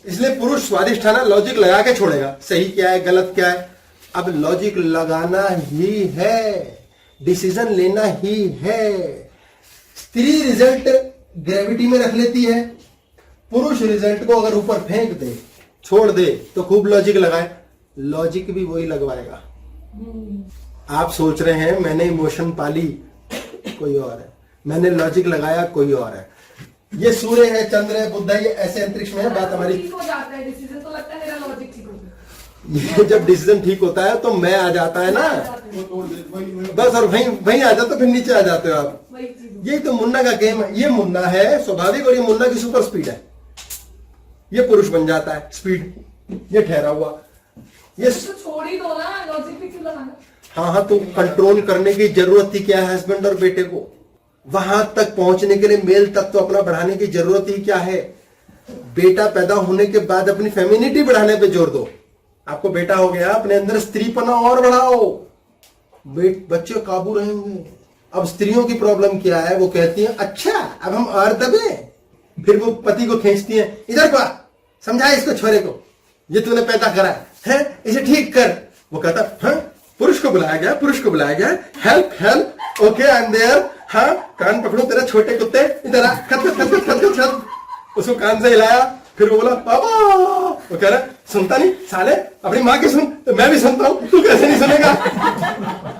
इसलिए पुरुष स्वादिष्ट है ना, लॉजिक लगा के छोड़ेगा, सही क्या है गलत क्या है। अब लॉजिक लगाना ही है, डिसीजन लेना ही है। स्त्री रिजल्ट ग्रेविटी में रख लेती है, पुरुष रिजल्ट को अगर ऊपर फेंक दे, छोड़ दे, तो खूब लॉजिक लगाए, लॉजिक भी वही लगवाएगा। आप सोच रहे हैं मैंने इमोशन पाली, कोई और है, मैंने लॉजिक लगाया, कोई और है। ये सूर्य है, चंद्र है, बुध है, ये ऐसे अंतरिक्ष में है। बात हमारी ठीक हो जाता है डिसीजन, तो लगता है मेरा लॉजिक ठीक हो गया। ये जब डिसीजन ठीक होता है तो मैं आ जाता है ना, बस, और वहीं आ जाता, फिर नीचे आ जाते हो आप। वही चीज यही तो मुन्ना का गेम है। ये मुन्ना है स्वाभाविक, और ये मुन्ना की सुपर स्पीड है। ये पुरुष बन जाता है स्पीड, ये ठहरा हुआ, ये तो छोड़ ही दो ना, लॉजिक भी क्यों लगाना। हाँ, तो कंट्रोल करने की जरूरत थी क्या है हस्बैंड और बेटे को? वहां तक पहुंचने के लिए मेल तत्व अपना बढ़ाने की जरूरत ही क्या है? बेटा पैदा होने के बाद अपनी फेमिनिटी बढ़ाने पे जोर दो। आपको बेटा हो गया, अपने अंदर स्त्रीपना और बढ़ाओ, बच्चे काबू रहेंगे। अब स्त्रियों की प्रॉब्लम क्या है? वो कहती हैं अच्छा अब हम और दबे, फिर वो पति को खींचती हैं, इधर को समझा इसको, छोरे को, ये तूने पैदा करा है, इसे ठीक कर। वो कहता हाँ, पुरुष को बुलाया गया, पुरुष को बुलाया गया, help help, okay I am there, हाँ कान पकड़ो तेरा छोटे कुत्ते, इधर आ, खत खत खत खत खत खत। उसको कान से हिलाया, फिर वो बोला पापा, वो कह रहा सुनता नहीं साले, अपनी माँ की सुन, तो मैं भी सुनता हूं, तू कैसे नहीं सुनेगा?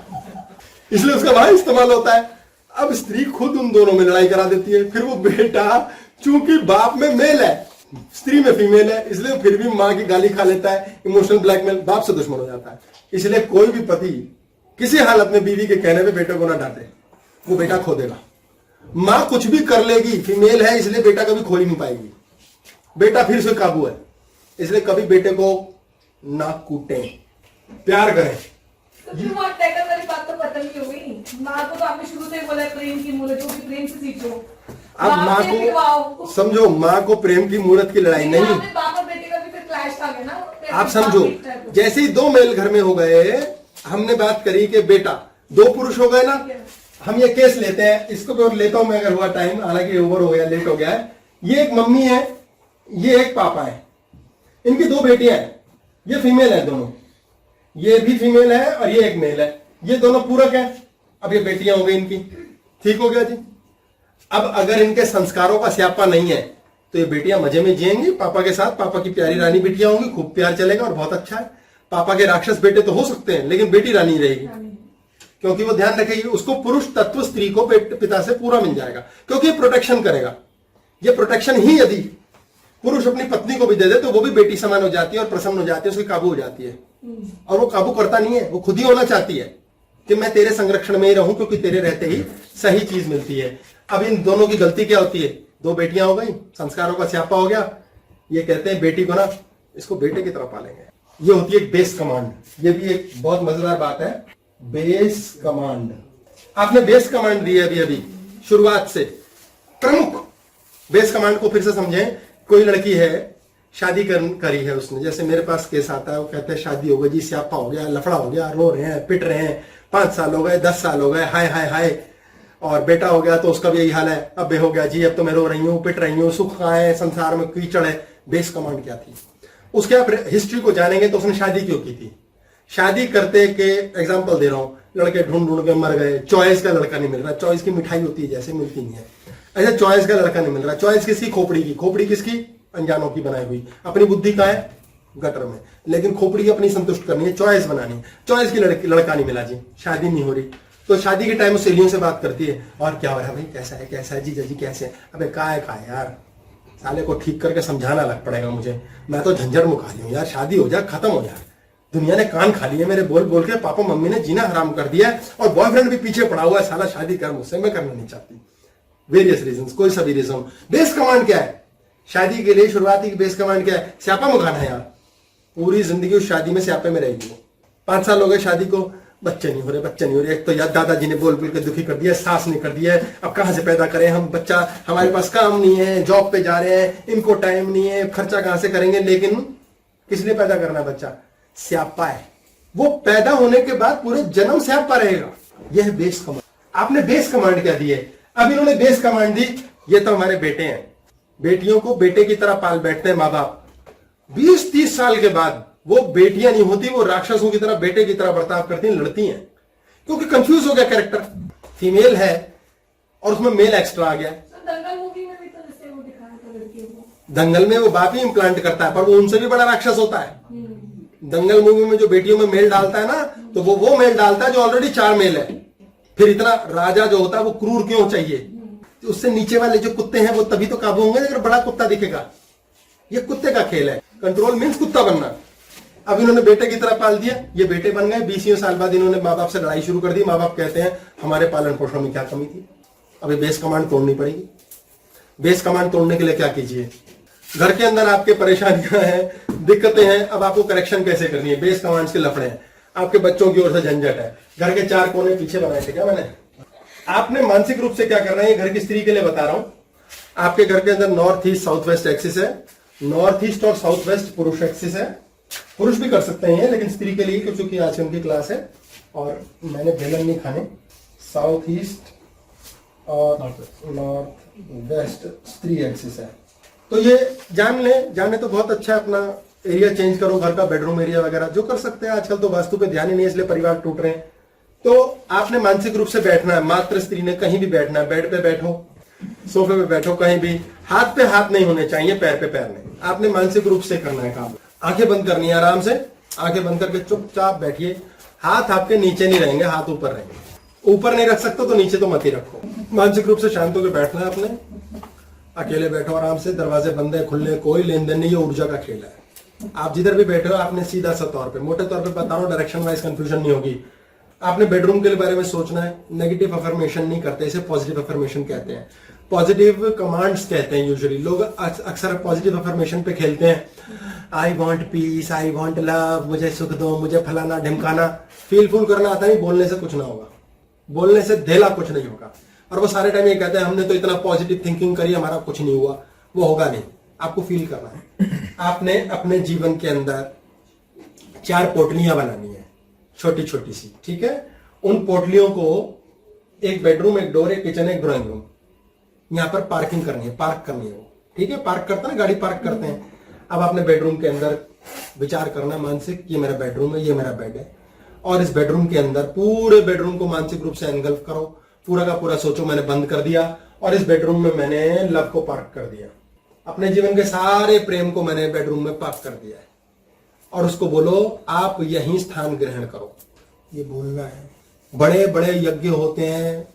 इसलिए उसका वहां इस्तेमाल होता है। अब स्त्री खुद उन दोनों में लड़ाई करा देती है। फिर वो बेटा, चूंकि बाप में मेल है, स्त्री में फीमेल है, इसलिए फिर भी माँ की गाली खा लेता है, इमोशनल ब्लैकमेल, बाप से दुश्मन हो जाता है। इसलिए कोई भी पति किसी हालत में बीवी के कहने पे बेटे को ना डांटे, वो बेटा खो देगा। माँ कुछ भी कर लेगी, फीमेल है इसलिए बेटा कभी खो ही नहीं पाएगी। बेटा फिर से काबू है, इसलिए कभी बेटे को ना कूटें, प्यार करें। तो फिर वो अटैकर वाली बात तो खत्म ही हो गई। माँ को तो आपने शुरू से बोला प्रेम की मूल्य, जो भी प्रेम से सीखो। अब माँ को समझो, माँ को प्रेम की मूर्त की लड़ाई नहीं। बाप और बेटे का भी फिर क्लैश आ गया ना। आप समझो, जैसे ही दो मेल घर में हो गए, हमने बात करी कि बेटा, दो पुरुष हो गए ना, हम ये केस लेते हैं, इसको भी और लेता हूं मैं अगर हुआ टाइम, हालांकि ओवर हो गया, लेट हो गया है। ये एक मम्मी है, ये एक पापा है, इनकी दो बेटियां हैं, ये फीमेल है दोनों, ये भी फीमेल है और ये एक मेल है, ये दोनों पूरक है। अब ये बेटियां हो गई इनकी, ठीक हो गया जी। अब अगर इनके संस्कारों का स्यापा नहीं है तो ये बेटियां मजे में जिएंगी पापा के साथ, पापा की प्यारी रानी बेटियां होंगी, खूब प्यार चलेगा और बहुत अच्छा है। पापा के राक्षस बेटे तो हो सकते हैं, लेकिन बेटी रानी रहेगी, क्योंकि वो ध्यान रखेगी, उसको पुरुष तत्व स्त्री को पिता से पूरा मिल जाएगा, क्योंकि ये प्रोटेक्शन करेगा। ये प्रोटेक्शन ही यदि पुरुष अपनी पत्नी को भी दे दे तो वो भी बेटी समान हो जाती है और प्रसन्न हो जाती है, उसकी काबू हो जाती है। और वो काबू करता नहीं है, वो खुद ही होना चाहती है कि मैं तेरे संरक्षण में ही रहूं, क्योंकि तेरे रहते ही सही चीज मिलती है। अब इन दोनों की गलती क्या होती है? दो बेटियां हो गई, संस्कारों का स्यापा हो गया। ये कहते हैं बेटी को ना, इसको बेटे की तरह पालेंगे। ये होती है बेस कमांड। ये भी एक बहुत मजेदार बात है, बेस कमांड। आपने बेस कमांड दी है अभी शुरुआत से, प्रमुख बेस कमांड को फिर से समझें। कोई लड़की है, शादी करी है उसने। जैसे मेरे पास केस आता है, वो कहते हैं शादी हो गई जी, स्यापा हो गया, लफड़ा हो गया, रो रहे हैं, पिट रहे हैं, 5 साल हो गए, 10 साल हो गए, हाय हाय हाय। और बेटा हो गया तो उसका भी यही हाल है, अब बे हो गया जी, अब तो मैं रो रही हूँ, पिट रही हूँ, सुख कहाँ है, संसार में कीचड़ है। बेस कमांड क्या थी उसके? आप हिस्ट्री को जानेंगे तो उसने शादी क्यों की थी। शादी करते के एग्जाम्पल दे रहा हूँ, लड़के ढूंढ ढूंढ के मर गए, चॉइस का लड़का नहीं मिल रहा। चॉइस की मिठाई होती है जैसे, मिलती नहीं है, ऐसे चॉइस का लड़का नहीं मिल रहा। चॉइस किसकी? खोपड़ी की। खोपड़ी किसकी? अनजानों की बनाई हुई। अपनी बुद्धि का है गटर में, लेकिन खोपड़ी अपनी संतुष्ट करनी है, चॉइस बनानी है। चॉइस की लड़का नहीं मिला जी, शादी नहीं हो रही। तो शादी के टाइम सहेलियों से बात करती है, और क्या हो रहा है भाई, कैसा है जीजा जी, कैसे? अबे का है यार, साले को ठीक करके समझाना लग पड़ेगा मुझे, मैं तो झंझट मुका ली हूं यार, शादी हो जाए, खत्म हो यार। दुनिया ने कान खा लिए मेरे बोल बोल के, पापा मम्मी ने जीना हराम कर दिया है, और बॉयफ्रेंड भी पीछे पड़ा हुआ है, साला शादी कर मुझसे, मैं करना नहीं चाहती। वेरियस रीजन, कोई सा भी रीजन। बेस कमांड क्या है शादी के लिए? शुरुआती की बेस कमांड क्या है? स्यापा मुखाना है यार, पूरी जिंदगी उस शादी में स्यापे में रहेगी वो। 5 साल हो गए शादी को, बच्चे नहीं हो रहे। एक तो यार दादाजी ने बोल बोल के दुखी कर दिया, सास ने कर दिया, अब कहां से पैदा करें हम बच्चा, हमारे पास काम नहीं है, जॉब पे जा रहे हैं, इनको टाइम नहीं है, खर्चा कहां से करेंगे। लेकिन किस लिए पैदा करना है बच्चा? स्यापा है वो, पैदा होने के बाद पूरे जन्म स्यापा रहेगा। यह है बेस कमांड। आपने बेस कमांड क्या दी है? अब इन्होंने बेस कमांड दी, ये तो हमारे बेटे हैं, बेटियों को बेटे की तरह पाल बैठते हैं माँ बाप। 20-30 साल के बाद वो बेटियां नहीं होती, वो राक्षसों की तरह बेटे की तरह बर्ताव करती हैं, लड़ती हैं, क्योंकि कंफ्यूज हो गया कैरेक्टर। फीमेल है और उसमें मेल एक्स्ट्रा आ गया। दंगल मूवी में भी तो जैसे वो दिखाया था लड़कियों को, दंगल में वो बाप ही इम्प्लांट करता है, पर वो उनसे भी बड़ा राक्षस होता है। दंगल मूवी में जो बेटियों में मेल डालता है ना, तो वो मेल डालता है जो ऑलरेडी 4 मेल है। फिर इतना राजा जो होता है वो क्रूर क्यों चाहिए? तो उससे नीचे वाले जो कुत्ते हैं वो तभी तो काबू होंगे अगर बड़ा कुत्ता दिखेगा। ये कुत्ते का खेल है, कंट्रोल मीन्स कुत्ता बनना। अब इन्होंने बेटे की तरह पाल दिया, ये बेटे बन गए। 20 साल बाद इन्होंने माँ बाप से लड़ाई शुरू कर दी। माँ बाप कहते हैं हमारे पालन पोषण में क्या कमी थी, अभी बेस कमांड तोड़नी पड़ेगी। बेस कमांड तोड़ने के लिए क्या कीजिए? घर के अंदर आपके परेशानियां हैं, दिक्कतें हैं, अब आपको करेक्शन कैसे करनी है? बेस कमांड्स के लफड़े हैं, आपके बच्चों की ओर से झंझट है, घर के 4 कोने पीछे बनाए थे क्या मैंने? आपने मानसिक रूप से क्या करना है, ये घर की स्त्री के लिए बता रहा हूं। आपके घर के अंदर north east south west axis है। नॉर्थ ईस्ट और साउथ वेस्ट पुरुष एक्सिस है, पुरुष भी कर सकते हैं लेकिन स्त्री के लिए, क्योंकि आज उनकी क्लास है और मैंने बेलन नहीं खाने। साउथ ईस्ट और नॉर्थ वेस्ट स्त्री एक्सिस है। तो ये जाने तो बहुत अच्छा है। अपना एरिया चेंज करो, घर का बेडरूम एरिया वगैरह जो कर सकते हैं। आजकल तो वास्तु पे ध्यान ही नहीं है, इसलिए परिवार टूट रहे हैं। तो आपने मानसिक रूप से बैठना है। मात्र स्त्री ने कहीं भी बैठना है, बेड पे बैठो, सोफे पे बैठो, कहीं भी हाथ पे हाथ नहीं होने चाहिए, पैर पे पैर नहीं। आपने मानसिक रूप से करना है काम। आंखें बंद करनी है, आराम से आंखें बंद करके चुपचाप बैठिए। हाथ आपके नीचे नहीं रहेंगे, हाथ ऊपर रहेंगे। ऊपर नहीं रख सकते तो नीचे तो मत ही रखो। मानसिक रूप से शांत होकर बैठना है अपने। अकेले बैठो आराम से, दरवाजे बंद है, खुले, कोई लेन देन नहीं, ये ऊर्जा का खेल है। आप जिधर भी बैठे हो आपने सीधा सा तौर पे, मोटे तौर पे बता रहा हूं, डायरेक्शन वाइज कंफ्यूजन नहीं होगी। आपने बेडरूम के बारे में सोचना है। नेगेटिव अफर्मेशन नहीं करते, इसे पॉजिटिव अफर्मेशन कहते हैं, पॉजिटिव कमांड्स कहते हैं। यूजुअली लोग अक्सर पॉजिटिव अफर्मेशन पे खेलते हैं। I want piece, I want love, मुझे सुख दो, मुझे फलाना ढिमकाना। फील फूल करना आता नहीं, बोलने से कुछ ना होगा, बोलने से धेला कुछ नहीं होगा। और वो सारे टाइम ये कहते हैं हमने तो इतना पॉजिटिव थिंकिंग करी, हमारा कुछ नहीं हुआ। वो होगा नहीं, आपको फील करना है। आपने अपने जीवन के अंदर 4 पोटलियां बनानी है, छोटी छोटी सी, ठीक है। उन पोटलियों को एक बेडरूम, एक डोर, एक किचन, एक ड्राइंग रूम, यहां पर पार्किंग करनी है, पार्क करनी है। ठीक है, पार्क करते हैं, गाड़ी पार्क करते हैं। अब आपने बेडरूम के अंदर विचार करना मानसिक, ये मेरा बेडरूम है, ये मेरा बेड है। और इस बेडरूम के अंदर पूरे बेडरूम को मानसिक रूप से एनगल्फ करो, पूरा का पूरा सोचो मैंने बंद कर दिया और इस बेडरूम में मैंने लव को पार्क कर दिया। अपने जीवन के सारे प्रेम को मैंने बेडरूम में पार्क कर दिया है। और उसको बोलो आप यहीं स्थान ग्रहण करो, ये बोलना है। बड़े बड़े यज्ञ होते हैं,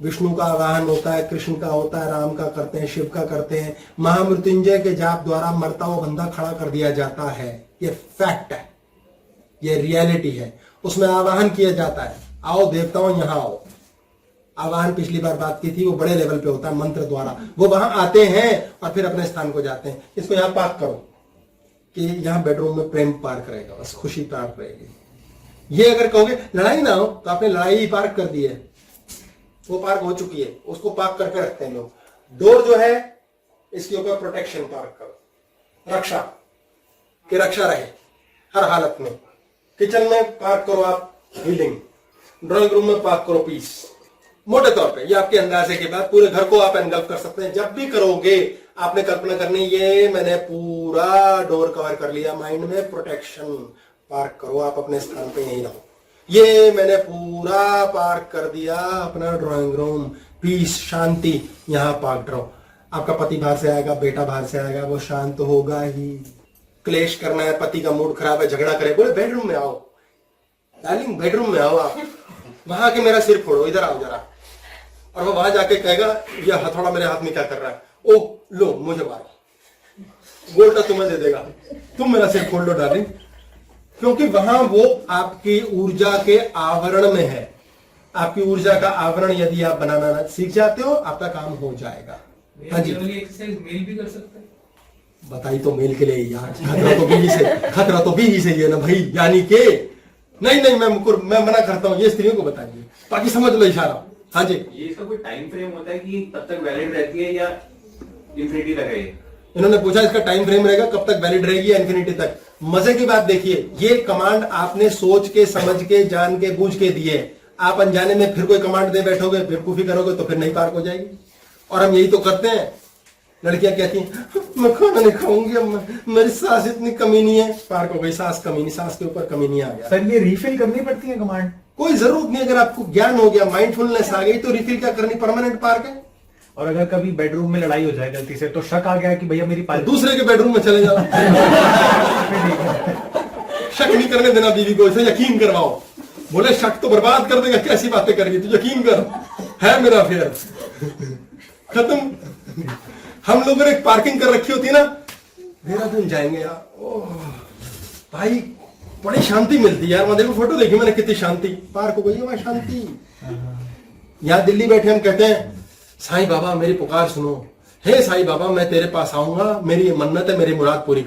विष्णु का आवाहन होता है, कृष्ण का होता है, राम का करते हैं, शिव का करते हैं। महामृत्युंजय के जाप द्वारा मरता हुआ बंदा खड़ा कर दिया जाता है। ये फैक्ट है, ये रियलिटी है। उसमें आवाहन किया जाता है, आओ देवताओं यहां आओ। आवाहन पिछली बार बात की थी, वो बड़े लेवल पे होता है, मंत्र द्वारा। वो वहां आते हैं और फिर अपने स्थान को जाते हैं। इसको यहां पार्क करो कि यहां बेडरूम में प्रेम पार्क रहेगा, बस खुशी पार्क रहेगी। ये अगर कहोगे लड़ाई ना हो, तो आपने लड़ाई ही पार्क कर दी है, वो पार्क हो चुकी है, उसको पार्क करके रखते हैं लोग। डोर जो है इसके ऊपर प्रोटेक्शन पार्क करो, रक्षा। कि रक्षा रहे हर हालत में। किचन में पार्क करो आप हीलिंग, ड्राइंग रूम में पार्क करो पीस। मोटे तौर पे ये आपके अंदाजे के बाद पूरे घर को आप एनगल्फ कर सकते हैं। जब भी करोगे आपने कल्पना करनी, ये मैंने पूरा डोर कवर कर लिया, माइंड में प्रोटेक्शन। पार्क करो आप अपने स्थान पे, यहीं रहो। ये मैंने पूरा पार्क कर दिया अपना ड्राइंग रूम, पीस, शांति, यहां पार्क रहो। आपका पति बाहर से आएगा, बेटा बाहर से आएगा, वो शांत होगा ही। क्लेश करना है, पति का मूड खराब है, झगड़ा करे, बोले बेडरूम में आओ डार्लिंग, बेडरूम में आओ आप, वहां के मेरा सिर फोड़ो, इधर आओ जरा। और वो वहां जाके कहेगा ये हथौड़ा मेरे हाथ में क्या कर रहा है, ओ लो मुझे मारो, गोल्टा तुम्हें दे देगा, तुम मेरा सिर फोड़ लो डार्लिंग। क्योंकि वहां वो आपकी ऊर्जा के आवरण में है। आपकी ऊर्जा का आवरण यदि आप बनाना सीख जाते हो, आपका काम हो जाएगा। हाँ जी, एक्सरसाइज मेल भी कर सकते हैं। बताई तो मेल के लिए यार, खतरा तो भी ही सही है ना भाई, यानी कि नहीं मैं मना करता हूं, ये स्त्रियों को बताइए ताकि समझ लो इशारा। हाँ जी, ये इसका कोई टाइम फ्रेम होता है कि तब तक वैलिड रहती है या इंफिनिटी तक है? इन्होंने पूछा इसका टाइम फ्रेम रहेगा, कब तक वैलिड रहेगी या इन्फिनिटी तक। मजे की बात देखिए, ये कमांड आपने सोच के, समझ के, जान के, बूझ के दिए। आप अनजाने में फिर कोई कमांड दे बैठोगे, बेवकूफी करोगे तो फिर नहीं पार्क हो जाएगी। और हम यही तो करते हैं। लड़कियां कहती हैं मैं खाना नहीं खाऊंगी, मेरी सास इतनी कमीनी है, पार्क हो गई सास कमीनी, सास के ऊपर कमीनी आ गया। सर ये रिफिल करनी पड़ती है कमांड? कोई जरूरत नहीं, अगर आपको ज्ञान हो गया, माइंडफुलनेस आ गई तो रिफिल क्या करनी, परमानेंट पार्क है। और अगर कभी बेडरूम में लड़ाई हो जाए गलती से, तो शक आ गया कि भैया मेरी दूसरे के बेडरूम में चले जाओ। शक नहीं करने देना बीवी को, इसे यकीन करवाओ। बोले शक तो बर्बाद कर देगा, कैसी बातें करेगी, तो यकीन कर, है मेरा अफेयर, खत्म। हम लोगों ने पार्किंग कर रखी होती है ना, देहरादून जाएंगे यार, ओह भाई बड़ी शांति मिलती है यार। वहां देखो, फोटो देखी मैंने, कितनी शांति, पार्क हो गई वहां शांति। यहाँ दिल्ली बैठे हम कहते हैं साईं बाबा मेरी पुकार सुनो, हे साईं बाबा मैं तेरे पास आऊंगा, मेरी ये मन्नत है, मेरी मुराद पूरी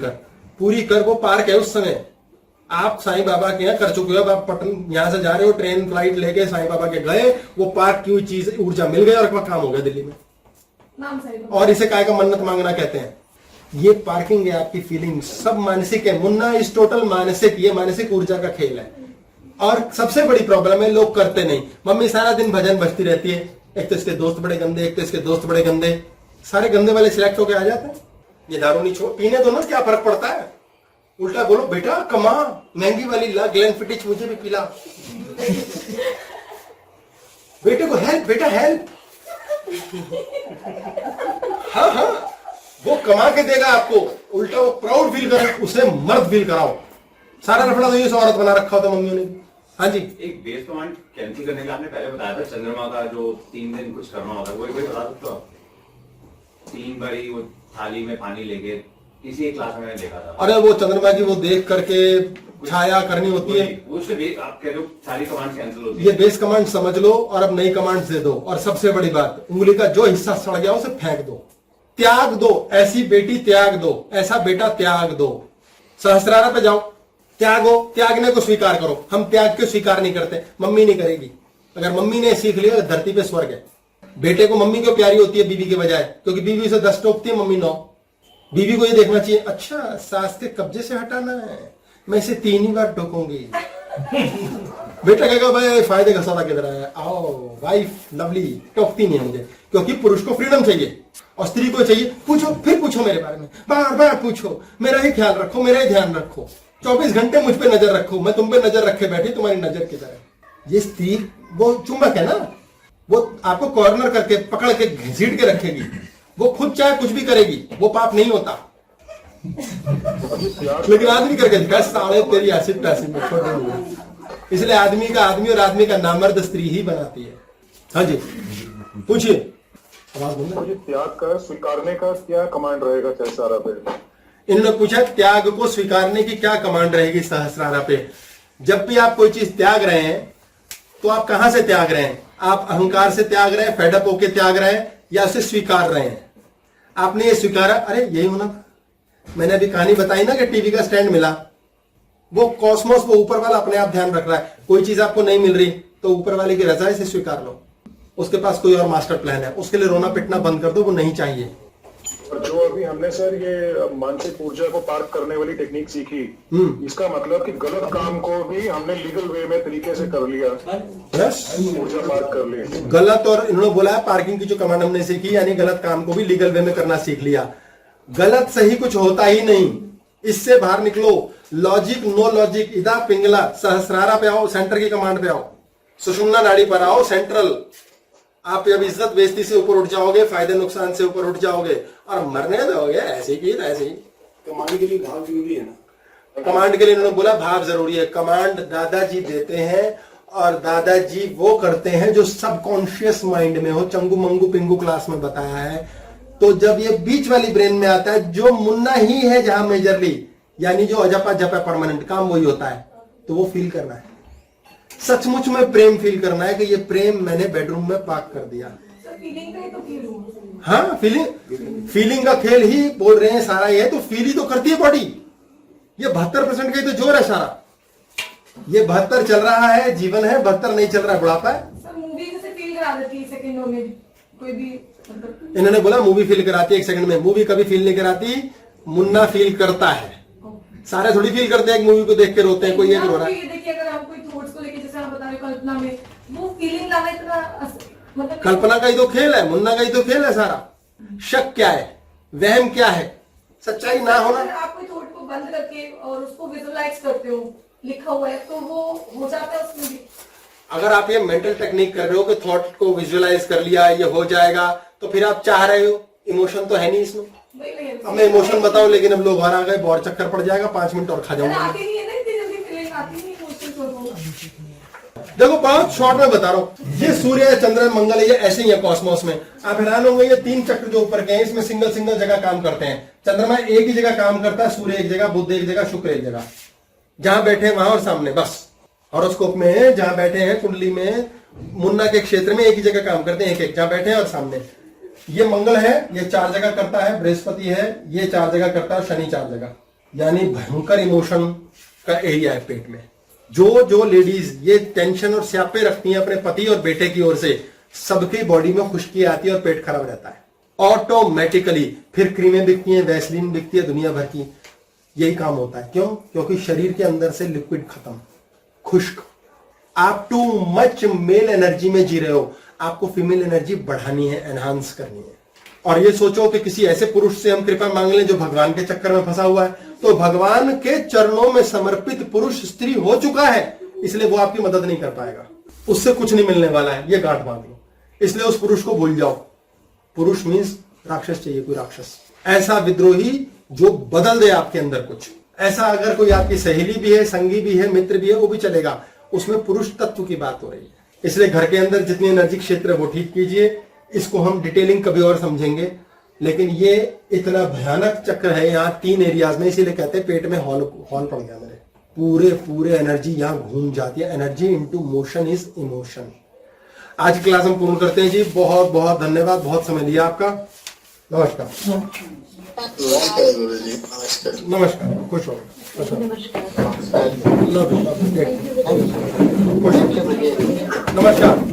कर। वो पार्क है उस समय। आप साईं बाबा के यहाँ कर चुके हो, आप पटन यहाँ से जा रहे हो, ट्रेन फ्लाइट लेके साईं बाबा के गए, वो पार्क की हुई चीज ऊर्जा मिल गई और काम हो गया दिल्ली में। नाम सही बाबा। और इसे काय का मन्नत मांगना कहते हैं। ये पार्किंग है, आपकी फीलिंग सब मानसिक है। मुन्ना इस टोटल मानसिक, ये मानसिक ऊर्जा का खेल है। और सबसे बड़ी प्रॉब्लम है, लोग करते नहीं। मम्मी सारा दिन भजन बजती रहती है, एक तो इसके दोस्त बड़े गंदे, एक तो इसके दोस्त बड़े गंदे, सारे गंदे वाले सिलेक्ट होके आ जाते हैं। ये दारू नहीं छोड़, पीने दो ना, क्या फर्क पड़ता है। उल्टा बोलो बेटा कमा, महंगी वाली ला, ग्लेनफिटिच मुझे भी पिला। बेटे को हेल्प, बेटा हेल्प। हाँ वो कमा के देगा आपको, उल्टा वो प्राउड फील करे, उसे मर्द फील कराओ। सारा रफड़ा तो ये औरत बना रखा होता मम्मियों ने। हाँ जी, एक बेस कमांड कैंसिल करने का आपने पहले बताया था, चंद्रमा का जो 3 दिन कुछ करना होता है, वो एक बार बता सकते हो आप? 3 बारी वो थाली में पानी लेके, किसी एक क्लास में मैंने देखा था। अरे वो चंद्रमा की वो देख करके छाया करनी होती है, उससे आप कह रहे हो सारी कमांड कैंसिल होती है। ये बेस कमांड समझ लो और अब नई कमांड दे दो। और सबसे बड़ी बात, उंगली का जो हिस्सा सड़ गया उसे फेंक दो, त्याग दो। ऐसी बेटी त्याग दो, ऐसा बेटा त्याग दो। सहस्रारा पे जाओ, त्यागो, त्यागने को स्वीकार करो। हम त्याग को स्वीकार नहीं करते, मम्मी नहीं करेगी। अगर मम्मी ने सीख लिया, धरती पे स्वर्ग है। बेटे को मम्मी क्यों प्यारी होती है बीवी के बजाय? क्योंकि बीवी उसे 10 टोकती है, मम्मी 9। बीवी को ये देखना चाहिए, अच्छा सास के कब्जे से हटाना है, मैं इसे 3 ही बार टोकूंगी। बेटा कहेगा भाई फायदे का सौदा किधर है, आओ वाइफ लवली टोकती नहीं है मुझे। क्योंकि पुरुष को फ्रीडम चाहिए और स्त्री को चाहिए पूछो, फिर पूछो मेरे बारे में, बार बार पूछो, मेरा ही ख्याल रखो, मेरा ही ध्यान रखो, 24 घंटे मुझ पे नजर रखो, मैं तुम पे नजर रखे बैठी, तुम्हारी नजर किधर है। ये स्त्री वो चुंबक है ना, वो आपको कॉर्नर करके पकड़ के घसीट के रखेगी। वो खुद चाहे कुछ भी करेगी, वो पाप नहीं होता। लेकिन आदमी करके दिखा, साले तेरी एसिड पैसिड में छोड़ दूंगी। इसलिए आदमी का आदमी और आदमी का नामर्द स्त्री ही बनाती है। हाँ जी पूछिए, आवाज बोलना। मुझे त्याग का स्वीकारने का क्या कमांड रहेगा सहस्रारा पे? इन्होंने पूछा त्याग को स्वीकारने की क्या कमांड रहेगी सहस्रारा पे। जब भी आप कोई चीज त्याग रहे हैं तो आप कहां से त्याग रहे हैं? आप अहंकार से त्याग रहे हैं, फेडअप होके त्याग रहे हैं, या उसे स्वीकार रहे हैं? आपने ये स्वीकारा, अरे यही होना था। मैंने अभी कहानी बताई ना कि टीवी का स्टैंड मिला, वो कॉस्मोस, वो ऊपर वाला अपने आप ध्यान रख रहा है। कोई चीज आपको नहीं मिल रही तो ऊपर वाले की रजाई से स्वीकार लो। उसके पास कोई और मास्टर प्लान है, उसके लिए रोना पिटना बंद कर दो, वो नहीं चाहिए। और जो अभी हमने सर ये मानसिक ऊर्जा को पार्क करने वाली टेक्निक सीखी, इसका मतलब कि गलत काम को भी हमने लीगल वे में तरीके से कर लिया, ऊर्जा पार्क कर ली। गलत, और इन्होंने बोला है पार्किंग की जो कमांड हमने सीखी, यानी गलत काम को भी लीगल वे में करना सीख लिया। गलत सही कुछ होता ही नहीं, इससे बाहर निकलो। लॉजिक नो लॉजिक, इदा पिंगला, सहस्रारा पे आओ, सेंटर की कमांड पे आओ, सुषुम्ना नाड़ी पर आओ, सेंट्रल। आप जब इज्जत बेइज्जती से ऊपर उठ जाओगे, फायदे नुकसान से ऊपर उठ जाओगे और मरने दोगे ऐसे की ऐसे ही। कमांड के लिए भाव जरूरी है ना। कमांड के लिए इन्होंने बोला भाव जरूरी है। कमांड दादाजी देते हैं और दादाजी वो करते हैं जो सबकॉन्शियस माइंड में हो। चंगू मंगू पिंगू क्लास में बताया है। तो जब ये बीच वाली ब्रेन में आता है, जो मुन्ना ही है जहां मेजरली, यानी जो अजपा जपा परमानेंट काम वही होता है, तो वो फील करना है, सचमुच में प्रेम फील करना है कि ये प्रेम मैंने बेडरूम में पाक कर दिया। फीलिंग का ही तो फील हुआ। हाँ, फीलिंग का खेल ही बोल रहे हैं सारा। ये तो फील ही तो करती है बॉडी। ये 72% का ही तो जोर है सारा। ये 72 चल रहा है, जीवन है, 72 नहीं चल रहा है, बुढ़ापा है। सब मूवी जैसे फील करा देती है सेकंडों में, कोई भी मतलब। इन्होंने बोला मूवी फील कराती है 1 सेकंड में। मूवी कभी फील नहीं कराती, मुन्ना फील करता है। सारे थोड़ी फील करते हैं एक मूवी को देख के रोते हैं, कोई एक रो रहा है। देखिए अगर हम कोई थॉट्स को लेके जैसे आप बता रहे हो कल्पना में, वो फीलिंग लाना इतना मतलब कल्पना का ही तो खेल है, मुन्ना का ही तो खेल है सारा। शक क्या है, वहम क्या है, सच्चाई ना होना। अगर आप कोई थॉट को बंद करके और उसको विजुअलाइज करते हो, लिखा हुआ है, तो वो हो जाता है उसमें भी। अगर आप ये मेंटल टेक्निक कर रहे हो कि थॉट को विजुअलाइज कर लिया, ये हो जाएगा, तो फिर आप चाह रहे हो, इमोशन तो है नहीं इसमें। अब मैं इमोशन बताऊं, लेकिन अब लोग बाहर आ गए, बहुत चक्कर पड़ जाएगा, 5 मिनट और खा जाऊंगा। आती नहीं है ना इतनी जल्दी फीलिंग, आती नहीं इमोशन को। देखो बहुत शॉर्ट में बता रहा हूं। ये सूर्य है, चंद्र है, मंगल है, ये ऐसे ही है कॉस्मोस में। आप हैरान होंगे, ये 3 चक्र जो ऊपर के हैं, इसमें सिंगल जगह काम करते हैं। चंद्रमा एक ही जगह काम करता है, सूर्य एक जगह, बुध एक जगह, शुक्र एक जगह। जहां बैठे हैं वहां और सामने, बस। हॉरोस्कोप में जहां बैठे हैं, कुंडली में, मुन्ना के क्षेत्र में एक ही जगह काम करते हैं, एक जहां बैठे हैं और सामने। ये मंगल है, ये 4 जगह करता है। बृहस्पति है, ये 4 जगह करता है। शनि 4 जगह। यानी भयंकर इमोशन का एरिया है पेट में। जो लेडीज ये टेंशन और स्यापे रखती हैं अपने पति और बेटे की ओर से, सबकी बॉडी में खुश्की आती है और पेट खराब रहता है ऑटोमेटिकली। फिर क्रीमें बिकती हैं, वैसलीन बिकती है दुनिया भर की। यही काम होता है। क्यों? क्योंकि शरीर के अंदर से लिक्विड खत्म, खुश्क। आप टू मच मेल एनर्जी में जी रहे हो। आपको फीमेल एनर्जी बढ़ानी है, एनहांस करनी है। और ये सोचो कि किसी ऐसे पुरुष से हम कृपा मांग लें जो भगवान के चक्कर में फंसा हुआ है, तो भगवान के चरणों में समर्पित पुरुष स्त्री हो चुका है, इसलिए वो आपकी मदद नहीं कर पाएगा। उससे कुछ नहीं मिलने वाला है, ये गांठ बांध लो। इसलिए उस पुरुष को भूल जाओ। पुरुष मीन्स राक्षस चाहिए, कोई राक्षस, ऐसा विद्रोही जो बदल दे आपके अंदर कुछ। ऐसा अगर कोई आपकी सहेली भी है, संगी भी है, मित्र भी है, वो भी चलेगा। उसमें पुरुष तत्व की बात हो रही है। इसलिए घर के अंदर जितनी एनर्जी क्षेत्र है वो ठीक कीजिए। इसको हम डिटेलिंग कभी और समझेंगे, लेकिन ये इतना भयानक चक्र है यहाँ 3 एरियाज में, इसीलिए कहते हैं पेट में हॉल पड़ गया मेरे। पूरे एनर्जी यहाँ घूम जाती है। Energy into motion is emotion. आज की क्लास हम पूर्ण करते हैं जी। बहुत बहुत धन्यवाद, बहुत समय लिया आपका। नमस्कार। नमस्कार, खुश हो। नमस्कार।